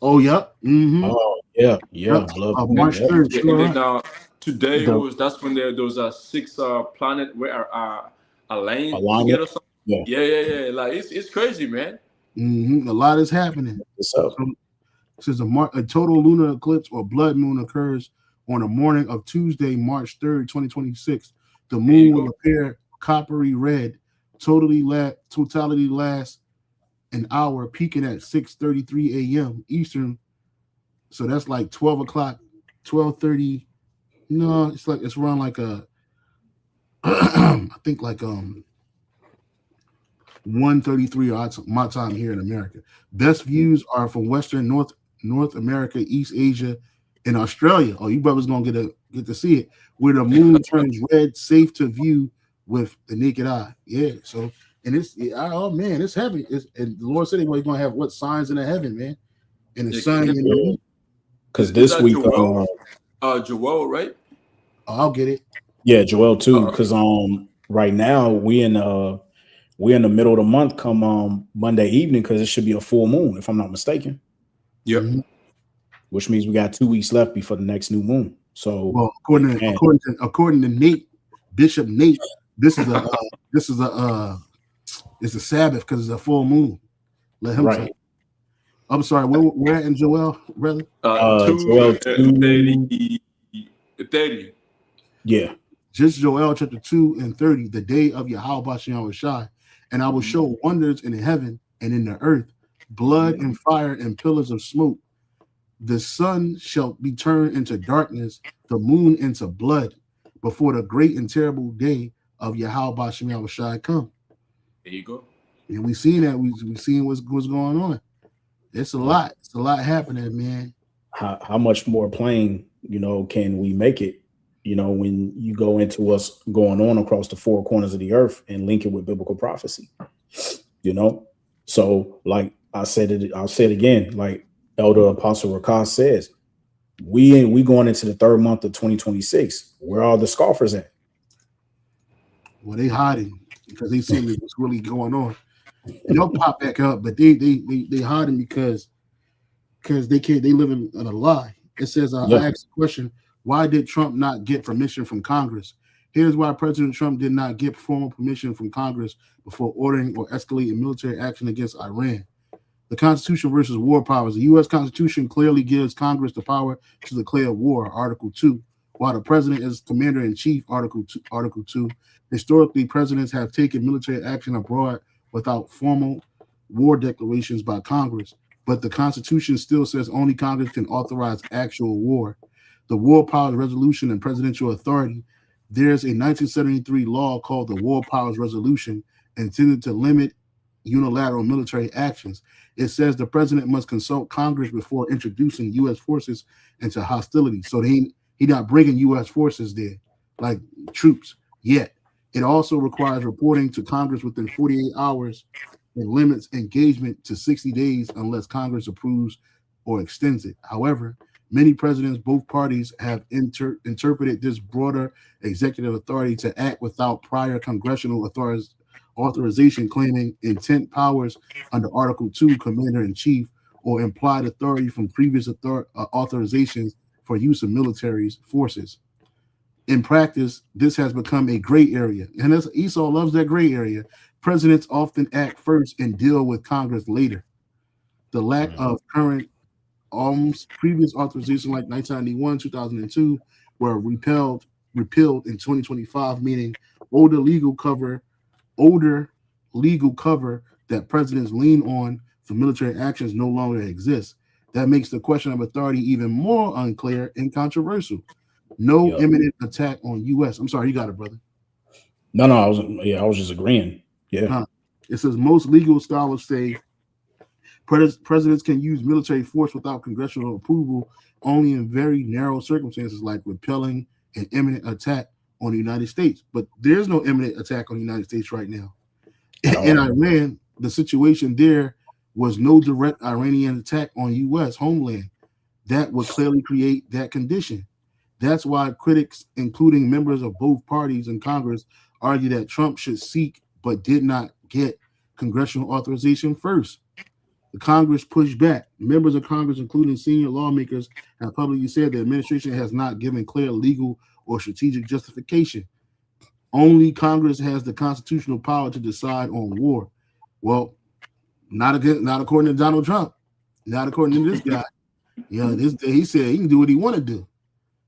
Speaker 1: Oh, yep. Mm-hmm.
Speaker 2: Oh yeah,
Speaker 1: Yep.
Speaker 2: blood.
Speaker 1: March
Speaker 2: Yep.
Speaker 1: 3rd.
Speaker 3: Yeah, and
Speaker 1: Sure.
Speaker 3: then
Speaker 1: Right.
Speaker 3: today
Speaker 2: The
Speaker 3: that's when those are six planet where are aligned
Speaker 2: alignment.
Speaker 3: together. So,
Speaker 2: Yeah.
Speaker 3: yeah. Like it's crazy, man.
Speaker 1: Mm-hmm. A lot is happening.
Speaker 2: What's up?
Speaker 1: So, says a total lunar eclipse or blood moon occurs on the morning of Tuesday, March 3rd, 2026. The
Speaker 3: There you
Speaker 1: moon will
Speaker 3: go.
Speaker 1: appear coppery red. Totality lasts an hour, peaking at 6:33 a.m. Eastern. So that's like 12 o'clock, 12:30. No, it's around like a I think like 1:33 my time here in America. Best views are from Western North America, East Asia, and Australia. Oh, you brothers gonna get to see it where the moon turns red, safe to view with the naked eye. Yeah. So and oh man, it's heavy. And the Lord said he's gonna have what signs in the heaven, man, and the sun and the moon.
Speaker 2: Because
Speaker 3: Is
Speaker 2: this
Speaker 3: that
Speaker 2: week,
Speaker 3: Joel, right?
Speaker 1: Oh, I'll get it.
Speaker 2: yeah, Joel too. Because right now we're in the middle of the month come Monday evening because it should be a full moon if I'm not mistaken.
Speaker 3: Yep.
Speaker 1: Mm-hmm.
Speaker 2: Which means we got 2 weeks left before the next new moon. So
Speaker 1: well, according to Nate, Bishop Nate, this is a it's a Sabbath because it's a full moon. Let him say. I'm sorry, where at in Joel, brother?
Speaker 2: Joel
Speaker 3: 30.
Speaker 2: Yeah.
Speaker 1: Just Joel chapter 2 and 30, the day of Yahweh Shem Shai, and I will show wonders in heaven and in the earth, blood and fire and pillars of smoke. The sun shall be turned into darkness, the moon into blood, before the great and terrible day of Yahweh Shem Shai come.
Speaker 3: There you go.
Speaker 1: And we seeing that we seeing what's going on. It's a lot. It's a lot happening, man.
Speaker 2: How much more plain, can we make it? When you go into what's going on across the 4 corners of the earth and link it with biblical prophecy, So, like I'll say it again, like Elder Apostle Rakas says, we going into the 3rd month of 2026. Where are the scoffers at?
Speaker 1: Well, they hiding because they see what's really going on. And they'll pop back up, but they hiding because they can't. They live in a lie. It says, I asked the question, why did Trump not get permission from Congress? Here's why President Trump did not get formal permission from Congress before ordering or escalating military action against Iran. The Constitution versus war powers. The U.S. Constitution clearly gives Congress the power to declare war, Article 2, while the president is commander-in-chief, Article 2. Historically, presidents have taken military action abroad without formal war declarations by Congress, but the Constitution still says only Congress can authorize actual war. The War Powers Resolution and Presidential Authority. There's a 1973 law called the War Powers Resolution intended to limit unilateral military actions. It says the president must consult Congress before introducing U.S. forces into hostilities. So he not bringing U.S. forces there, like troops, yet. It also requires reporting to Congress within 48 hours and limits engagement to 60 days unless Congress approves or extends it. However, many presidents, both parties, have interpreted this broader executive authority to act without prior congressional authorization, claiming intent powers under Article 2, Commander-in-Chief, or implied authority from previous authorizations for use of military forces. In practice, this has become a gray area, and as Esau loves that gray area, presidents often act first and deal with Congress later. The lack of current previous authorization, like 1991, 2002, were repealed in 2025, meaning older legal cover that presidents lean on for military actions no longer exists. That makes the question of authority even more unclear and controversial. No imminent attack on U.S. I'm sorry, you got it, brother.
Speaker 2: No, I was just agreeing. Yeah.
Speaker 1: It says most legal scholars say presidents can use military force without congressional approval only in very narrow circumstances, like repelling an imminent attack on the United States. But there's no imminent attack on the United States right now. In Iran, the situation there was no direct Iranian attack on U.S. homeland. That would clearly create that condition. That's why critics, including members of both parties in Congress, argue that Trump should seek but did not get congressional authorization first. The Congress pushed back. Members of Congress, including senior lawmakers, have publicly said the administration has not given clear legal or strategic justification. Only Congress has the constitutional power to decide on war. Well, not according to Donald Trump. Not according to this guy. He said he can do what he want to do.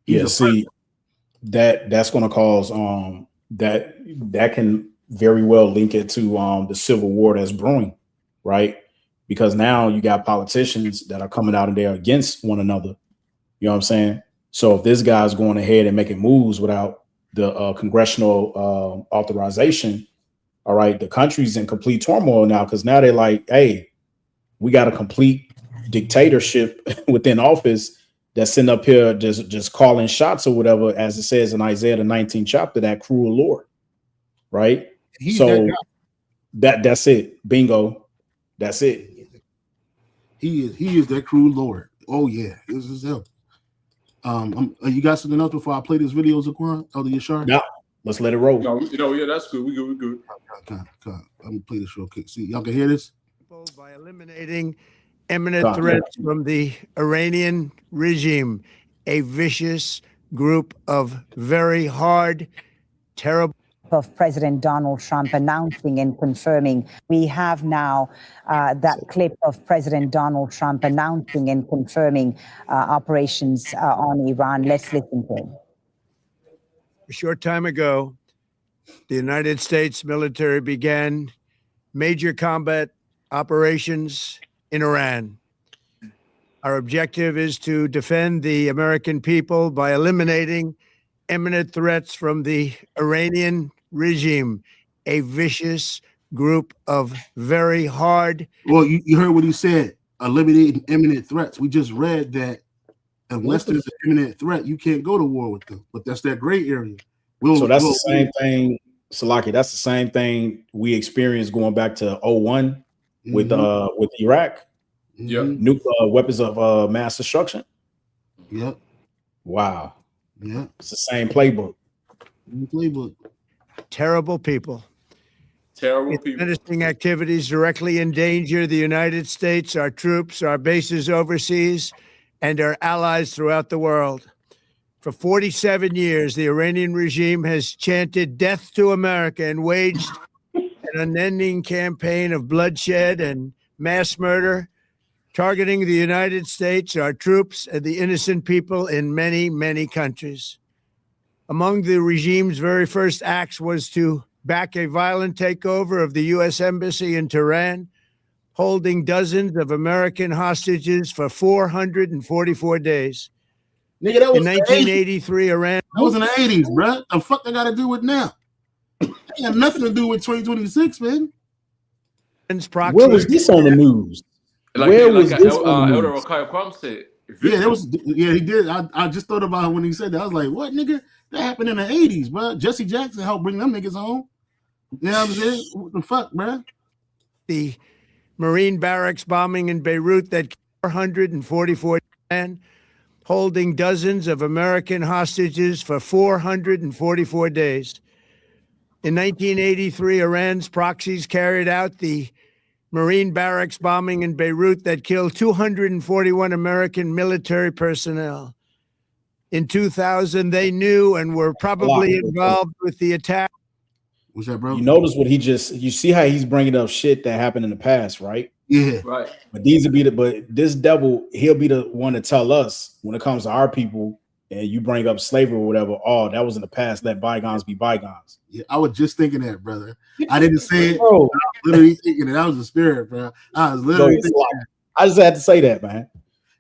Speaker 1: That's
Speaker 2: going to cause that can very well link it to the civil war that's brewing, right? Because now you got politicians that are coming out and they're against one another. You know what I'm saying? So if this guy's going ahead and making moves without the congressional authorization, all right, the country's in complete turmoil now because now they're like, hey, we got a complete dictatorship within office that's sitting up here just calling shots or whatever, as it says in Isaiah the 19th chapter, that cruel Lord, right? That's it. Bingo. That's it.
Speaker 1: He is that cruel Lord. Oh yeah, this is him. You got something else before I play this video, Zaquan? Oh, the Yashar?
Speaker 2: Yeah, let's let it roll.
Speaker 3: No, yeah, that's good. We good.
Speaker 1: Okay. Let me play this real quick. See, y'all can hear this?
Speaker 6: By eliminating imminent threats from the Iranian regime, a vicious group of very hard, terrible.
Speaker 7: Of President Donald Trump announcing and confirming. We have now that clip of President Donald Trump announcing and confirming operations on Iran. Let's listen to him.
Speaker 6: A short time ago, the United States military began major combat operations in Iran. Our objective is to defend the American people by eliminating imminent threats from the Iranian regime, a vicious group of very hard.
Speaker 1: Well, you heard what he said, eliminating imminent threats. We just read that unless there's an imminent threat, you can't go to war with them. But that's that gray area.
Speaker 2: So that's the same thing, Salaki. That's the same thing we experienced going back to 01 with Iraq.
Speaker 3: Yeah,
Speaker 2: nuclear weapons of mass destruction.
Speaker 1: Yep.
Speaker 2: Wow.
Speaker 1: Yeah,
Speaker 2: it's the same playbook.
Speaker 6: Terrible people.
Speaker 3: Terrible people.
Speaker 6: Menacing activities directly endanger the United States, our troops, our bases overseas, and our allies throughout the world. For 47 years, the Iranian regime has chanted death to America and waged an unending campaign of bloodshed and mass murder, targeting the United States, our troops, and the innocent people in many, many countries. Among the regime's very first acts was to back a violent takeover of the U.S. Embassy in Tehran, holding dozens of American hostages for 444 days.
Speaker 1: Nigga, that was
Speaker 6: in 1983, Iran.
Speaker 1: That was in the 80s, bro. The fuck they got to do with now? It got nothing to do with 2026, man.
Speaker 2: Where was this on the news? Where was this on the news?
Speaker 1: Yeah, that was. Yeah, he did. I just thought about it when he said that. I was like, what, nigga? That happened in the 80s, bro. Jesse Jackson helped bring them niggas home. You know what I'm saying? What the fuck, bro?
Speaker 6: The Marine barracks bombing in Beirut that 444 men, holding dozens of American hostages for 444 days. In 1983, Iran's proxies carried out the Marine barracks bombing in Beirut that killed 241 American military personnel. In 2000, they knew and were probably involved with the attack.
Speaker 1: What's that, bro?
Speaker 2: You notice what you see how he's bringing up shit that happened in the past, right?
Speaker 1: Yeah.
Speaker 3: Right.
Speaker 2: But this devil, he'll be the one to tell us when it comes to our people and you bring up slavery or whatever, oh, that was in the past, let bygones be bygones.
Speaker 1: Yeah, I was just thinking that, brother. I didn't say it. Bro. I was literally thinking it. That was the spirit, bro. I was literally thinking that.
Speaker 2: I just had to say that, man.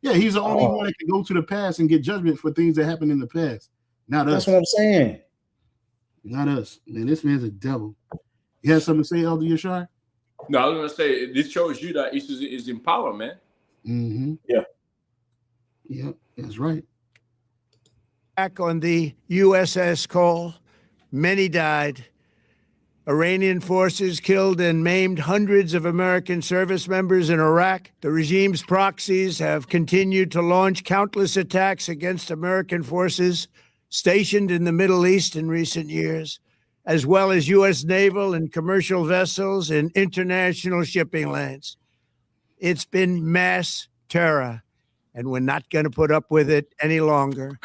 Speaker 1: Yeah, he's the only one that can go to the past and get judgment for things that happened in the past. Not us.
Speaker 2: That's what I'm saying.
Speaker 1: Not us. Man, this man's a devil. You have something to say, Elder Yashar?
Speaker 3: No, I was going to say, this shows you that ISIS is in power, man.
Speaker 1: Mm-hmm.
Speaker 2: Yeah.
Speaker 1: Yeah, that's right.
Speaker 6: Back on the USS Cole, many died. Iranian forces killed and maimed hundreds of American service members in Iraq. The regime's proxies have continued to launch countless attacks against American forces stationed in the Middle East in recent years. as well as U.S. naval and commercial vessels and international shipping lanes. It's been mass terror, and we're not going to put up with it any longer.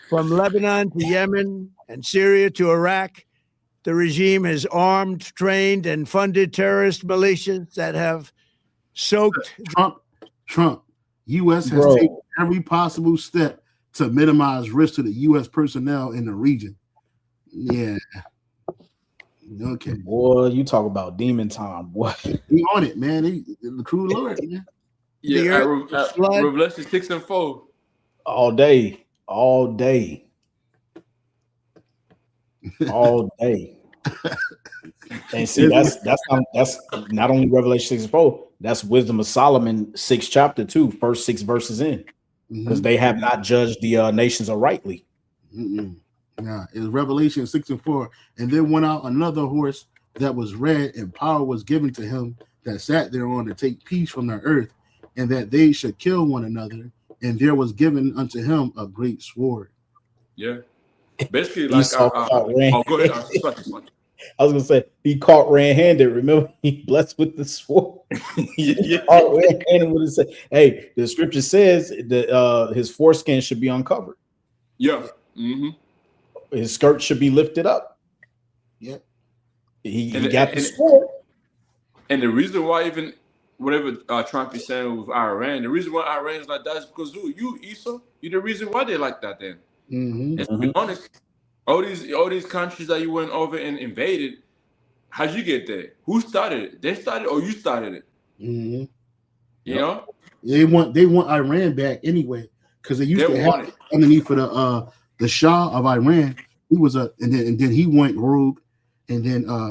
Speaker 6: From Lebanon to Yemen and Syria to Iraq, the regime has armed, trained, and funded terrorist militias that have soaked.
Speaker 1: Trump, U.S. has taken every possible step to minimize risk to the U.S. personnel in the region. Yeah. Okay.
Speaker 2: Boy, you talk about demon time, boy.
Speaker 1: He on it, man. The crew lord, man.
Speaker 3: Yeah, Revelation 6 and 4.
Speaker 2: All day. All day. All day. And see, that's not only Revelation 6 and 4, that's Wisdom of Solomon 6 chapter 2, first 6 verses in. Because they have not judged the nations rightly.
Speaker 1: Yeah, it's Revelation 6 and 4. And then went out another horse that was red, and power was given to him that sat thereon to take peace from the earth, and that they should kill one another. And there was given unto him a great sword.
Speaker 3: Yeah. Basically, like, go ahead.
Speaker 2: I was gonna say he caught red-handed. Remember, he blessed with the sword. Caught red-handed with his. Hey, the scripture says that his foreskin should be uncovered.
Speaker 3: Yeah.
Speaker 2: His skirt should be lifted up.
Speaker 1: Yeah.
Speaker 2: He got the sword.
Speaker 3: And the reason why, even whatever Trump is saying with Iran, the reason why Iran is like that is because you Esau, you're the reason why they like that. Then, let's be honest. All these countries that you went over and invaded, how'd you get there? Who started it? They started, or you started it? You know,
Speaker 1: they want Iran back anyway, because they used to have it underneath for the Shah of Iran. He was and then he went rogue, and then I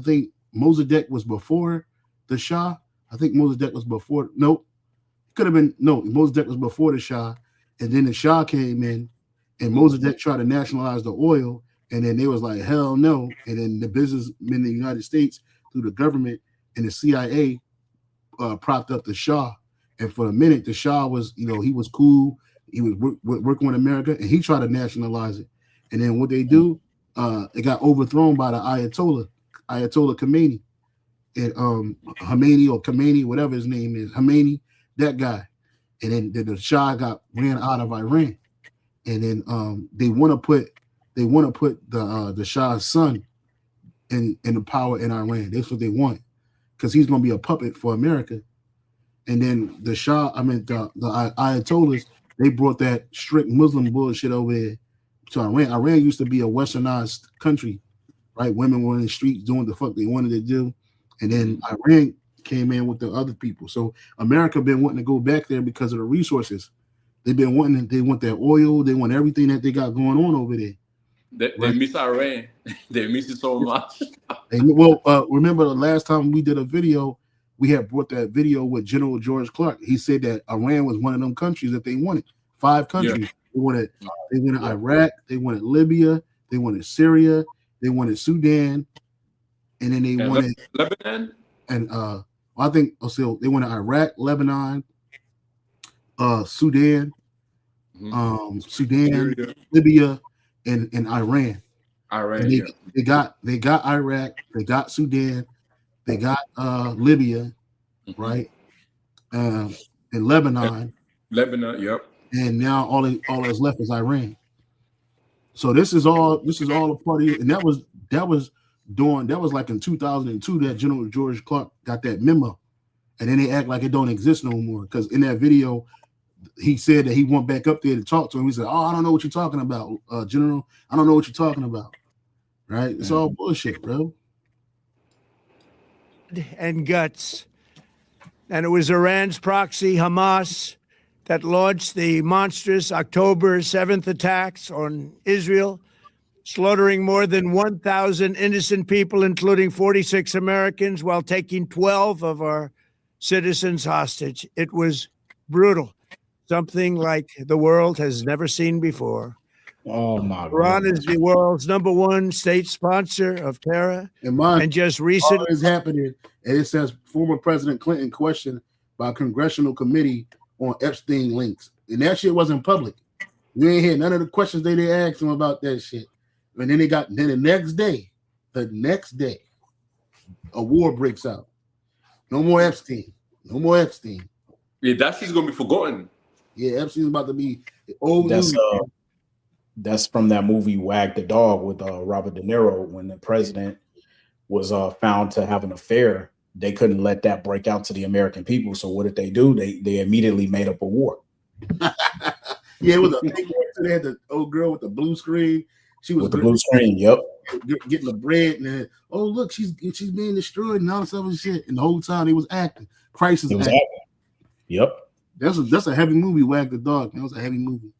Speaker 1: think Mossadegh was before the Shah. I think Mossadegh was before. Nope, could have been Mossadegh was before the Shah, and then the Shah came in. And Mossadegh tried to nationalize the oil, and then they was like, hell no. And then the businessmen in the United States, through the government and the CIA, propped up the Shah. And for a minute, the Shah was, he was cool. He was working with America, and he tried to nationalize it. And then what they do, it got overthrown by the Ayatollah Khomeini. And Khomeini or Khomeini, whatever his name is, Khomeini, that guy. And then the Shah ran out of Iran. And then they want to put the Shah's son in the power in Iran. That's what they want, because he's going to be a puppet for America. And then the Ayatollahs, they brought that strict Muslim bullshit over here to Iran. Iran used to be a westernized country, right? Women were in the streets doing the fuck they wanted to do, and then Iran came in with the other people. So America been wanting to go back there because of the resources. They want their oil. They want everything that they got going on over there.
Speaker 3: They miss Iran. They miss it so much.
Speaker 1: Remember the last time we did a video, we had brought that video with General George Clark. He said that Iran was one of them countries that they wanted. 5 countries. Yeah. They wanted Iraq. They wanted Libya. They wanted Syria. They wanted Sudan, and then they wanted
Speaker 3: Lebanon.
Speaker 1: And I think also they wanted Iraq, Lebanon, Sudan, Sudan, Libya, and Iran. And they got Iraq, they got Sudan, they got Libya, right? And Lebanon.
Speaker 3: Lebanon, yep.
Speaker 1: And now all that's left is Iran. So this is all a party, and that was like in 2002 that General George Clark got that memo, and then they act like it don't exist no more, because in that video he said that he went back up there to talk to him. He said, "Oh, I don't know what you're talking about, General. I don't know what you're talking about." Right? It's all bullshit, bro.
Speaker 6: And guts. And it was Iran's proxy, Hamas, that launched the monstrous October 7th attacks on Israel, slaughtering more than 1,000 innocent people, including 46 Americans, while taking 12 of our citizens hostage. It was brutal, something like the world has never seen before.
Speaker 2: Oh my God.
Speaker 6: Iran is the world's #1 state sponsor of terror. And just recently
Speaker 1: is happening, and it says former President Clinton questioned by a congressional committee on Epstein links. And that shit wasn't public. You ain't hear none of the questions they asked him about that shit. And then the next day, a war breaks out. No more Epstein.
Speaker 3: Yeah, that shit's gonna be forgotten.
Speaker 1: Yeah, Epstein's about to be old
Speaker 2: That's
Speaker 1: news.
Speaker 2: that's from that movie Wag the Dog with Robert De Niro when the president was found to have an affair. They couldn't let that break out to the American people. So what did they do? They immediately made up a war.
Speaker 1: Yeah, it was a big war. They had the old girl with the blue screen. She was
Speaker 2: with the blue screen. Yep.
Speaker 1: Getting the bread, and then, oh look, she's being destroyed and all this other shit. And the whole time he was acting. Crisis acting.
Speaker 2: Yep.
Speaker 1: That's a heavy movie. Wag the Dog. That was a heavy movie.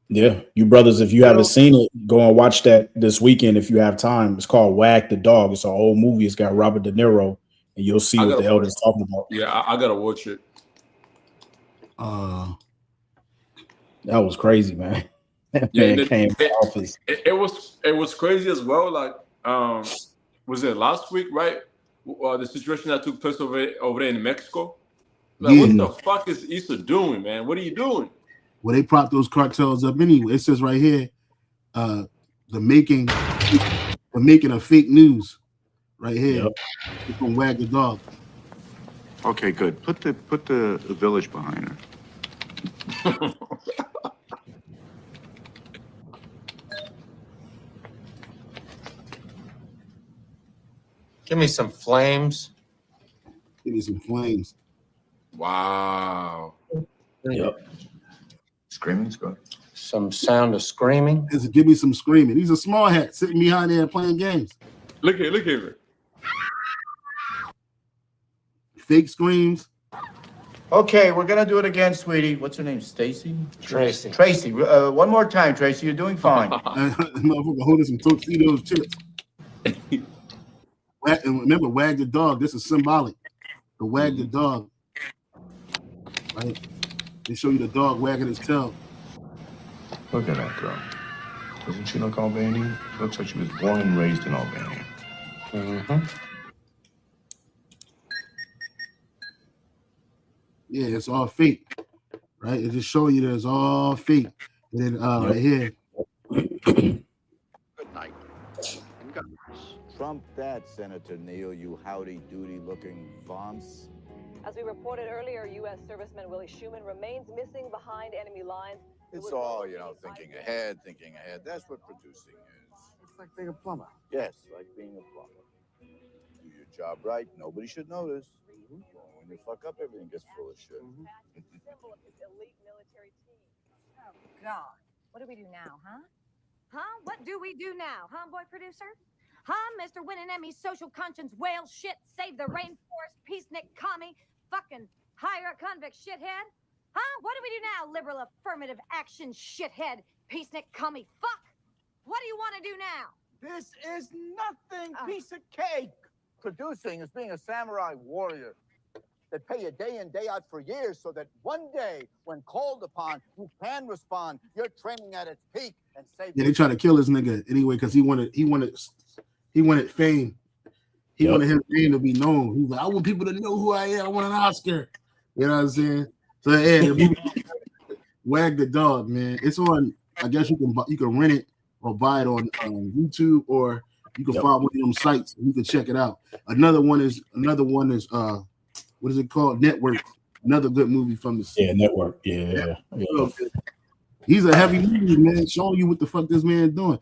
Speaker 2: Yeah, you brothers, if you haven't seen it, go and watch that this weekend if you have time. It's called Wag the Dog. It's an old movie. It's got Robert De Niro, and you'll see what the hell they're talking about.
Speaker 3: Yeah, I gotta watch it.
Speaker 2: That was crazy, man.
Speaker 3: Yeah, it was crazy as well. Like, was it last week, right? The situation that took place over there in Mexico. Like, what the fuck is Issa doing, man? What are you doing?
Speaker 1: Well, they prop those cartels up anyway. It says right here, the making of fake news, right here. Yep. From Wag the Dog.
Speaker 8: Okay, good. Put the village behind her.
Speaker 9: Give me some flames.
Speaker 1: Give me some flames.
Speaker 3: Wow.
Speaker 2: Yep.
Speaker 8: Screaming's good.
Speaker 9: Some sound of screaming.
Speaker 1: Give me some screaming. He's a small hat sitting behind there playing games.
Speaker 3: Look at it.
Speaker 1: Fake screams.
Speaker 10: Okay, we're gonna do it again, sweetie. What's her name? Stacy?
Speaker 9: Tracy.
Speaker 10: Tracy. One more time, Tracy. You're doing fine.
Speaker 1: Motherfucker holding some Tostitos chips. And remember, Wag the Dog. This is symbolic. The Wag the Dog. Right? They show you the dog wagging his tail.
Speaker 8: Look at that girl. Doesn't she look Albanian? She looks like she was born and raised in Albania.
Speaker 9: Mm-hmm.
Speaker 1: Yeah, it's all fake. Right? It just showing you that it's all fake. And then right here.
Speaker 11: Good night. Trump that, Senator Neal, you howdy-doody looking Vance.
Speaker 12: As we reported earlier, U.S. serviceman Willie Schuman remains missing behind enemy lines.
Speaker 11: It's all, thinking ahead. That's what producing is.
Speaker 10: It's like being a plumber.
Speaker 11: Yes, like being a plumber. Do your job right, nobody should notice. When you fuck up, everything gets full of shit.
Speaker 12: Symbol of his elite military team.
Speaker 13: Oh, God. What do we do now, huh? Huh? What do we do now, huh, boy producer? Huh, Mr. Winning Emmy, social conscience, whale shit, save the rainforest, peacenik commie, fucking hire a convict shithead? Huh? What do we do now, liberal affirmative action shithead, peacenik commie fuck? What do you want to do now?
Speaker 10: This is nothing, piece of cake.
Speaker 11: Producing is being a samurai warrior. They pay you day in, day out for years so that one day, when called upon, you can respond. You're training at its peak and save.
Speaker 1: Yeah, they try to kill this nigga anyway because he wanted fame. He wanted his name to be known. He's like, I want people to know who I am. I want an Oscar. You know what I'm saying? So yeah, the movie Wag the Dog, man. It's on. I guess you can rent it or buy it on YouTube, or you can find one of them sites and you can check it out. Another one is what is it called? Network. Another good movie from the
Speaker 2: Network. Yeah.
Speaker 1: He's a heavy movie, man, showing you what the fuck this man doing.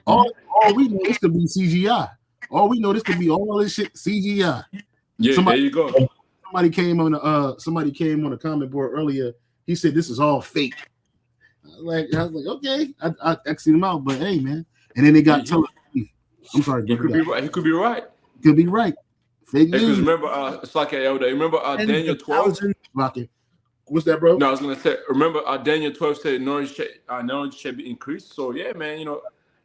Speaker 1: All we know, this could be CGI. All we know, this could be all this shit CGI.
Speaker 3: Yeah, there you go.
Speaker 1: Somebody came on the comment board earlier. He said this is all fake. I was like, okay, I X'd him out, but hey, man. And then they got I'm sorry,
Speaker 3: he could be right. He could be right.
Speaker 1: Could be right. Fake news.
Speaker 3: Remember, it's like Elder. Remember Daniel 12.
Speaker 1: What's that, bro?
Speaker 3: No, I was gonna say. Remember, Daniel 12 said knowledge should be increased. So yeah, man,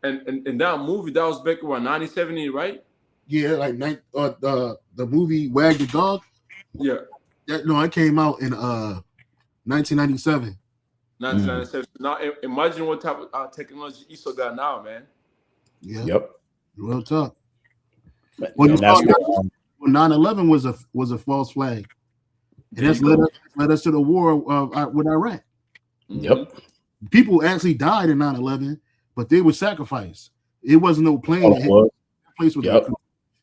Speaker 3: and that movie that was back around 1970, right?
Speaker 1: Yeah, like the movie Wag the Dog.
Speaker 3: Yeah.
Speaker 1: It came out in 1997.
Speaker 3: 1997. Now imagine what type of technology Issa got now, man.
Speaker 1: Yeah.
Speaker 2: Yep.
Speaker 1: Real talk. Well, 9/11 was a false flag. And that's led us to the war with Iraq.
Speaker 2: Yep.
Speaker 1: People actually died in 9/11, but they were sacrificed. It wasn't no plane.
Speaker 2: Oh,
Speaker 1: That hit.
Speaker 2: what?
Speaker 1: That place was
Speaker 2: Yep.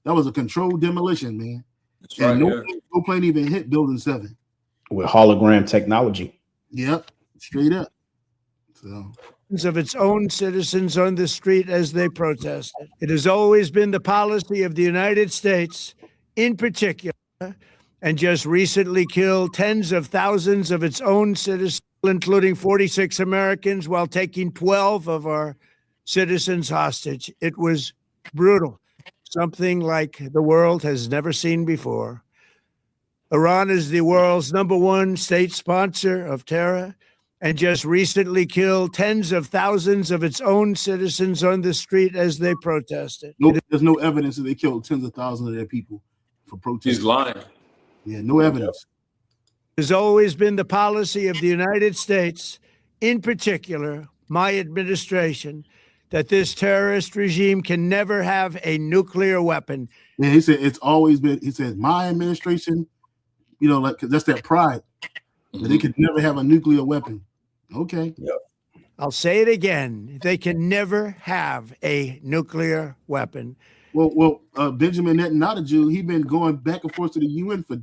Speaker 1: that was a controlled demolition, man.
Speaker 3: That's
Speaker 1: And
Speaker 3: right.
Speaker 1: no plane even hit Building 7.
Speaker 2: With hologram technology.
Speaker 1: Yep, straight up. So
Speaker 6: of its own citizens on the street as they protested. It has always been the policy of the United States, in particular, and just recently killed tens of thousands of its own citizens, including 46 Americans, while taking 12 of our citizens hostage. It was brutal, something like the world has never seen before. Iran is the world's #1 state sponsor of terror, and just recently killed tens of thousands of its own citizens on the street as they protested.
Speaker 1: There's no evidence that they killed tens of thousands of their people for protesting.
Speaker 3: He's lying.
Speaker 1: Yeah, no evidence.
Speaker 6: It has always been the policy of the United States, in particular, my administration, that this terrorist regime can never have a nuclear weapon.
Speaker 1: Yeah, he said it's always been. He said my administration, like that's that pride. That they could never have a nuclear weapon. Okay.
Speaker 2: Yep.
Speaker 6: I'll say it again. They can never have a nuclear weapon.
Speaker 1: Well, Benjamin Netanyahu, he's been going back and forth to the UN for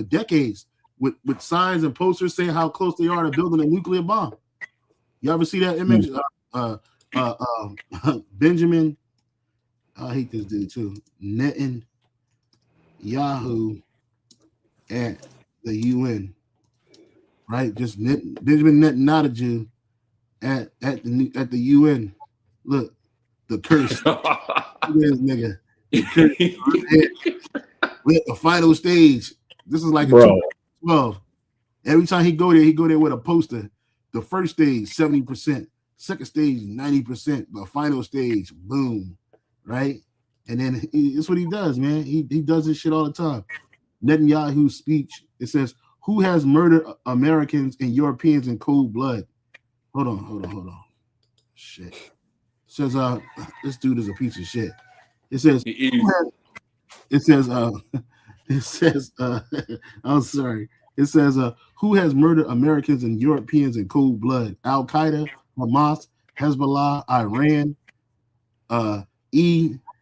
Speaker 1: decades with signs and posters saying how close they are to building a nuclear bomb. You ever see that image? Benjamin, I hate this dude too. Netanyahu at the UN. Right, just Benjamin Netanyahu at the UN. Look, the curse. This nigga. The curse. We're at the final stage. This is like a 12. Every time he go there with a poster. The first stage, 70%. Second stage, 90%. The final stage, boom. Right? And then it's what he does, man. He does this shit all the time. Netanyahu's speech, it says, who has murdered Americans and Europeans in cold blood? Hold on. Shit. It says this dude is a piece of shit. It says I'm sorry. It says who has murdered Americans and Europeans in cold blood? Al Qaeda, Hamas, Hezbollah, Iran,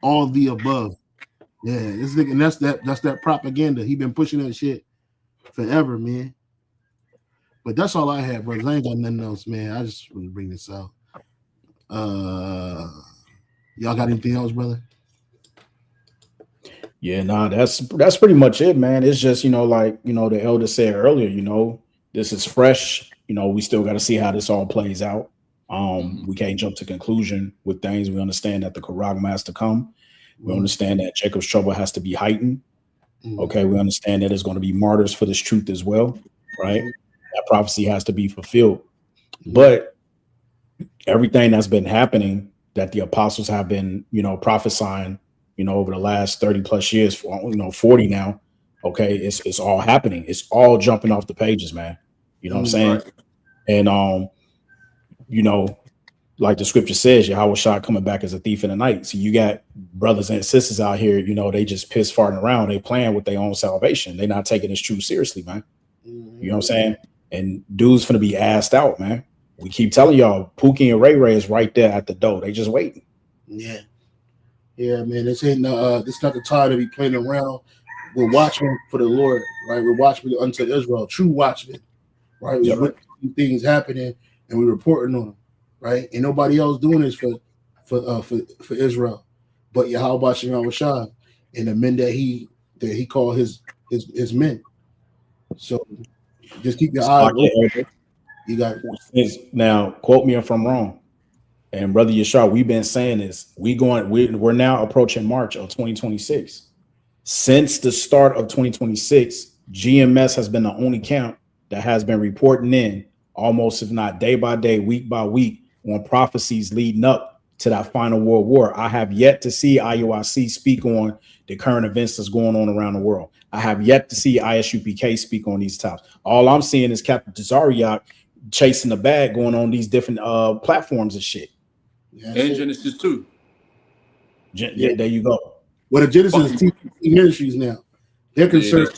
Speaker 1: all the above. Yeah, this nigga, and that's that propaganda. He been pushing that shit forever, man. But that's all I had, brothers. I ain't got nothing else, man. I just want to bring this out. Y'all got anything else, brother?
Speaker 2: Yeah, nah, that's pretty much it, man. It's just, the elder said earlier, this is fresh. We still got to see how this all plays out. We can't jump to conclusion with things. We understand that the Karagma has to come. We understand that Jacob's trouble has to be heightened. Okay, we understand that there's going to be martyrs for this truth as well, right? That prophecy has to be fulfilled. But everything that's been happening that the apostles have been, prophesying, over the last 30 plus years, 40 now, okay, it's all happening. It's all jumping off the pages, man. You know what I'm saying? And, like the scripture says, Yahweh Shah coming back as a thief in the night. So you got brothers and sisters out here, they just piss farting around. They playing with their own salvation. They're not taking this truth seriously, man. You know what I'm saying? And dude's finna be asked out, man. We keep telling y'all, Pookie and Ray Ray is right there at the door. They just waiting.
Speaker 1: Yeah. Yeah, man. This ain't this not the time to be playing around. We're watchmen for the Lord, right? We're watchmen unto Israel, true watchmen, right? We're things happening and we're reporting on them. Right, ain't nobody else doing this for Israel, but Yahweh Shem Rashad and the men that he called his men. So just keep your eyes open. You got
Speaker 2: now. Quote me if I'm wrong. And brother Yashar, we've been saying this. We're now approaching March of 2026. Since the start of 2026, GMS has been the only camp that has been reporting in almost, if not day by day, week by week, on prophecies leading up to that final world war. I have yet to see IUIC speak on the current events that's going on around the world. I have yet to see ISUPK speak on these topics. All I'm seeing is Captain Tazariak chasing the bag, going on these different platforms and shit.
Speaker 3: Yeah, and Genesis 2.
Speaker 2: Yeah, there you go.
Speaker 1: Well, the Genesis is ministries now. They're concerned.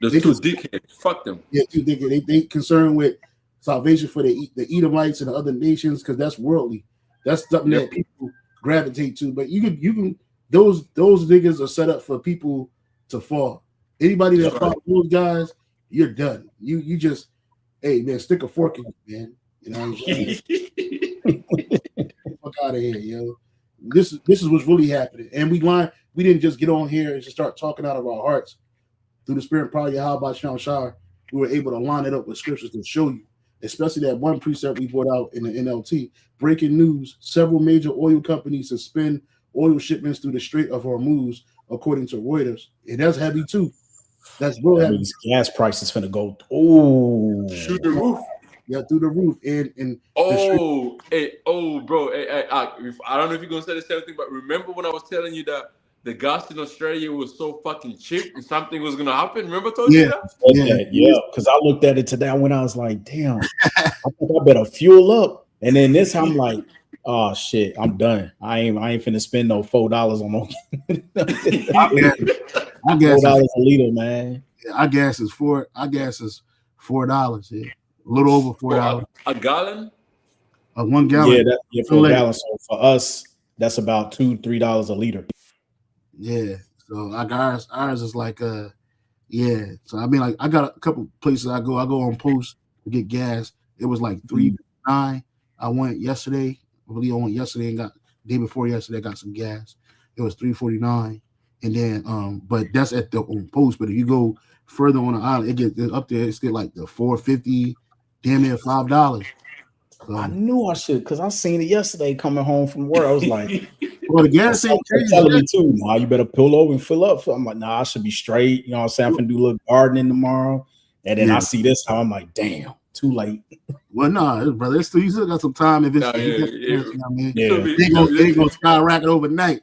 Speaker 3: There's two dickheads. Fuck them.
Speaker 1: Yeah, they concerned with salvation for the Edomites and the other nations because that's worldly. That's something that people gravitate to. But you can those niggas are set up for people to fall. Anybody that follows those guys, you're done. You just, hey man, stick a fork in it, man. You know what I'm saying? Fuck out of here, yo. This is what's really happening. And we didn't just get on here and just start talking out of our hearts through the spirit. Probably how about Shah. We were able to line it up with scriptures to show you, especially that one precept we brought out in the NLT. Breaking news: several major oil companies suspend oil shipments through the Strait of Hormuz, according to Reuters. And that's heavy too. That's real heavy.
Speaker 2: Means gas prices finna go. Oh,
Speaker 3: through the roof.
Speaker 1: Yeah, through the roof. And
Speaker 3: bro. Hey, I don't know if you're gonna say the same thing, but remember when I was telling you that the gas in Australia was so fucking cheap and something was gonna happen? Remember I told you that?
Speaker 2: Yeah. Because I looked at it today when I was like, damn, I think I better fuel up. And then this, I'm like, oh shit, I'm done. I ain't finna spend no $4 on no.
Speaker 1: I guess
Speaker 2: $4 a liter, man.
Speaker 1: I guess is $4. Yeah, a little over $4.
Speaker 3: A gallon?
Speaker 1: 1 gallon.
Speaker 2: Yeah, for a gallon. So for us, that's about $2-3 a liter.
Speaker 1: Yeah. So ours is like yeah. So I mean, like I got a couple places I go on post to get gas. It was like $3.9. I went yesterday. I believe I went yesterday and got day before yesterday. I got some gas. It was $3.49. And then but that's at the post. But if you go further on the island, it gets up there. It's get like the $4.50, damn near $5. So,
Speaker 2: I knew I should, because I seen it yesterday coming home from work. I was like,
Speaker 1: well, the gas ain't crazy.
Speaker 2: Telling me too, nah, you better pull over and fill up. So I'm like, nah, I should be straight. You know what I'm saying? I'm finna do a little gardening tomorrow. And then I see this how I'm like, damn, too late.
Speaker 1: Well, no, brother, you still got some time. If it's, you know what I mean? They gonna skyrocket overnight.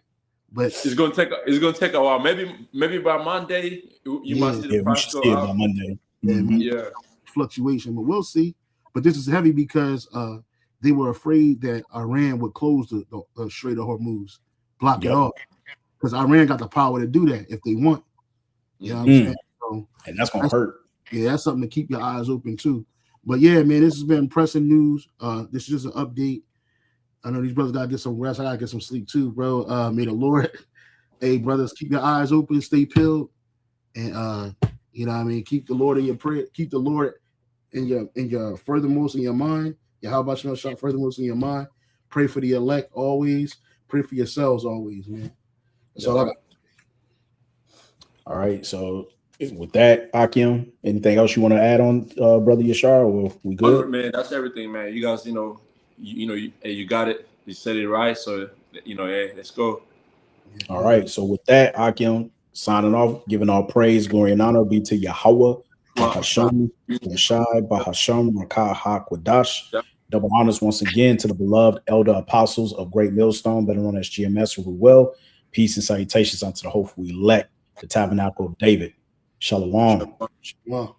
Speaker 1: But
Speaker 3: it's gonna take a while. Maybe by Monday you might see the price go up.
Speaker 2: By Monday.
Speaker 3: Yeah,
Speaker 1: fluctuation, but we'll see. But this is heavy because they were afraid that Iran would close the Strait of Hormuz, block it off, because Iran got the power to do that if they want. You know what I'm saying? So,
Speaker 2: and that's gonna hurt.
Speaker 1: Yeah, that's something to keep your eyes open too. But yeah, man, this has been pressing news. This is just an update. I know these brothers gotta get some rest. I gotta get some sleep too, bro. May the Lord, hey brothers, keep your eyes open, stay pilled, and you know what I mean. Keep the Lord in your prayer. Keep the Lord in your furthermost in your mind. How about you shot furthermost in your mind? Pray for the elect always. Pray for yourselves always, man. That's all I got.
Speaker 2: All right, so with that, Akim, anything else you want to add on, brother Yashar? Or we good?
Speaker 3: Man, that's everything, man. You guys, you got it. You said it right. So hey, let's go.
Speaker 2: All right. So with that, Akim, signing off, giving all praise, glory, and honor be to Yahweh, Bahasham, Yashai, Bahasham, Rakah, Hakwadash. Double honors once again to the beloved elder apostles of Great Millstone, better known as GMS, who we will. Peace and salutations unto the hopeful elect, the tabernacle of David. Shalom.
Speaker 1: Wow.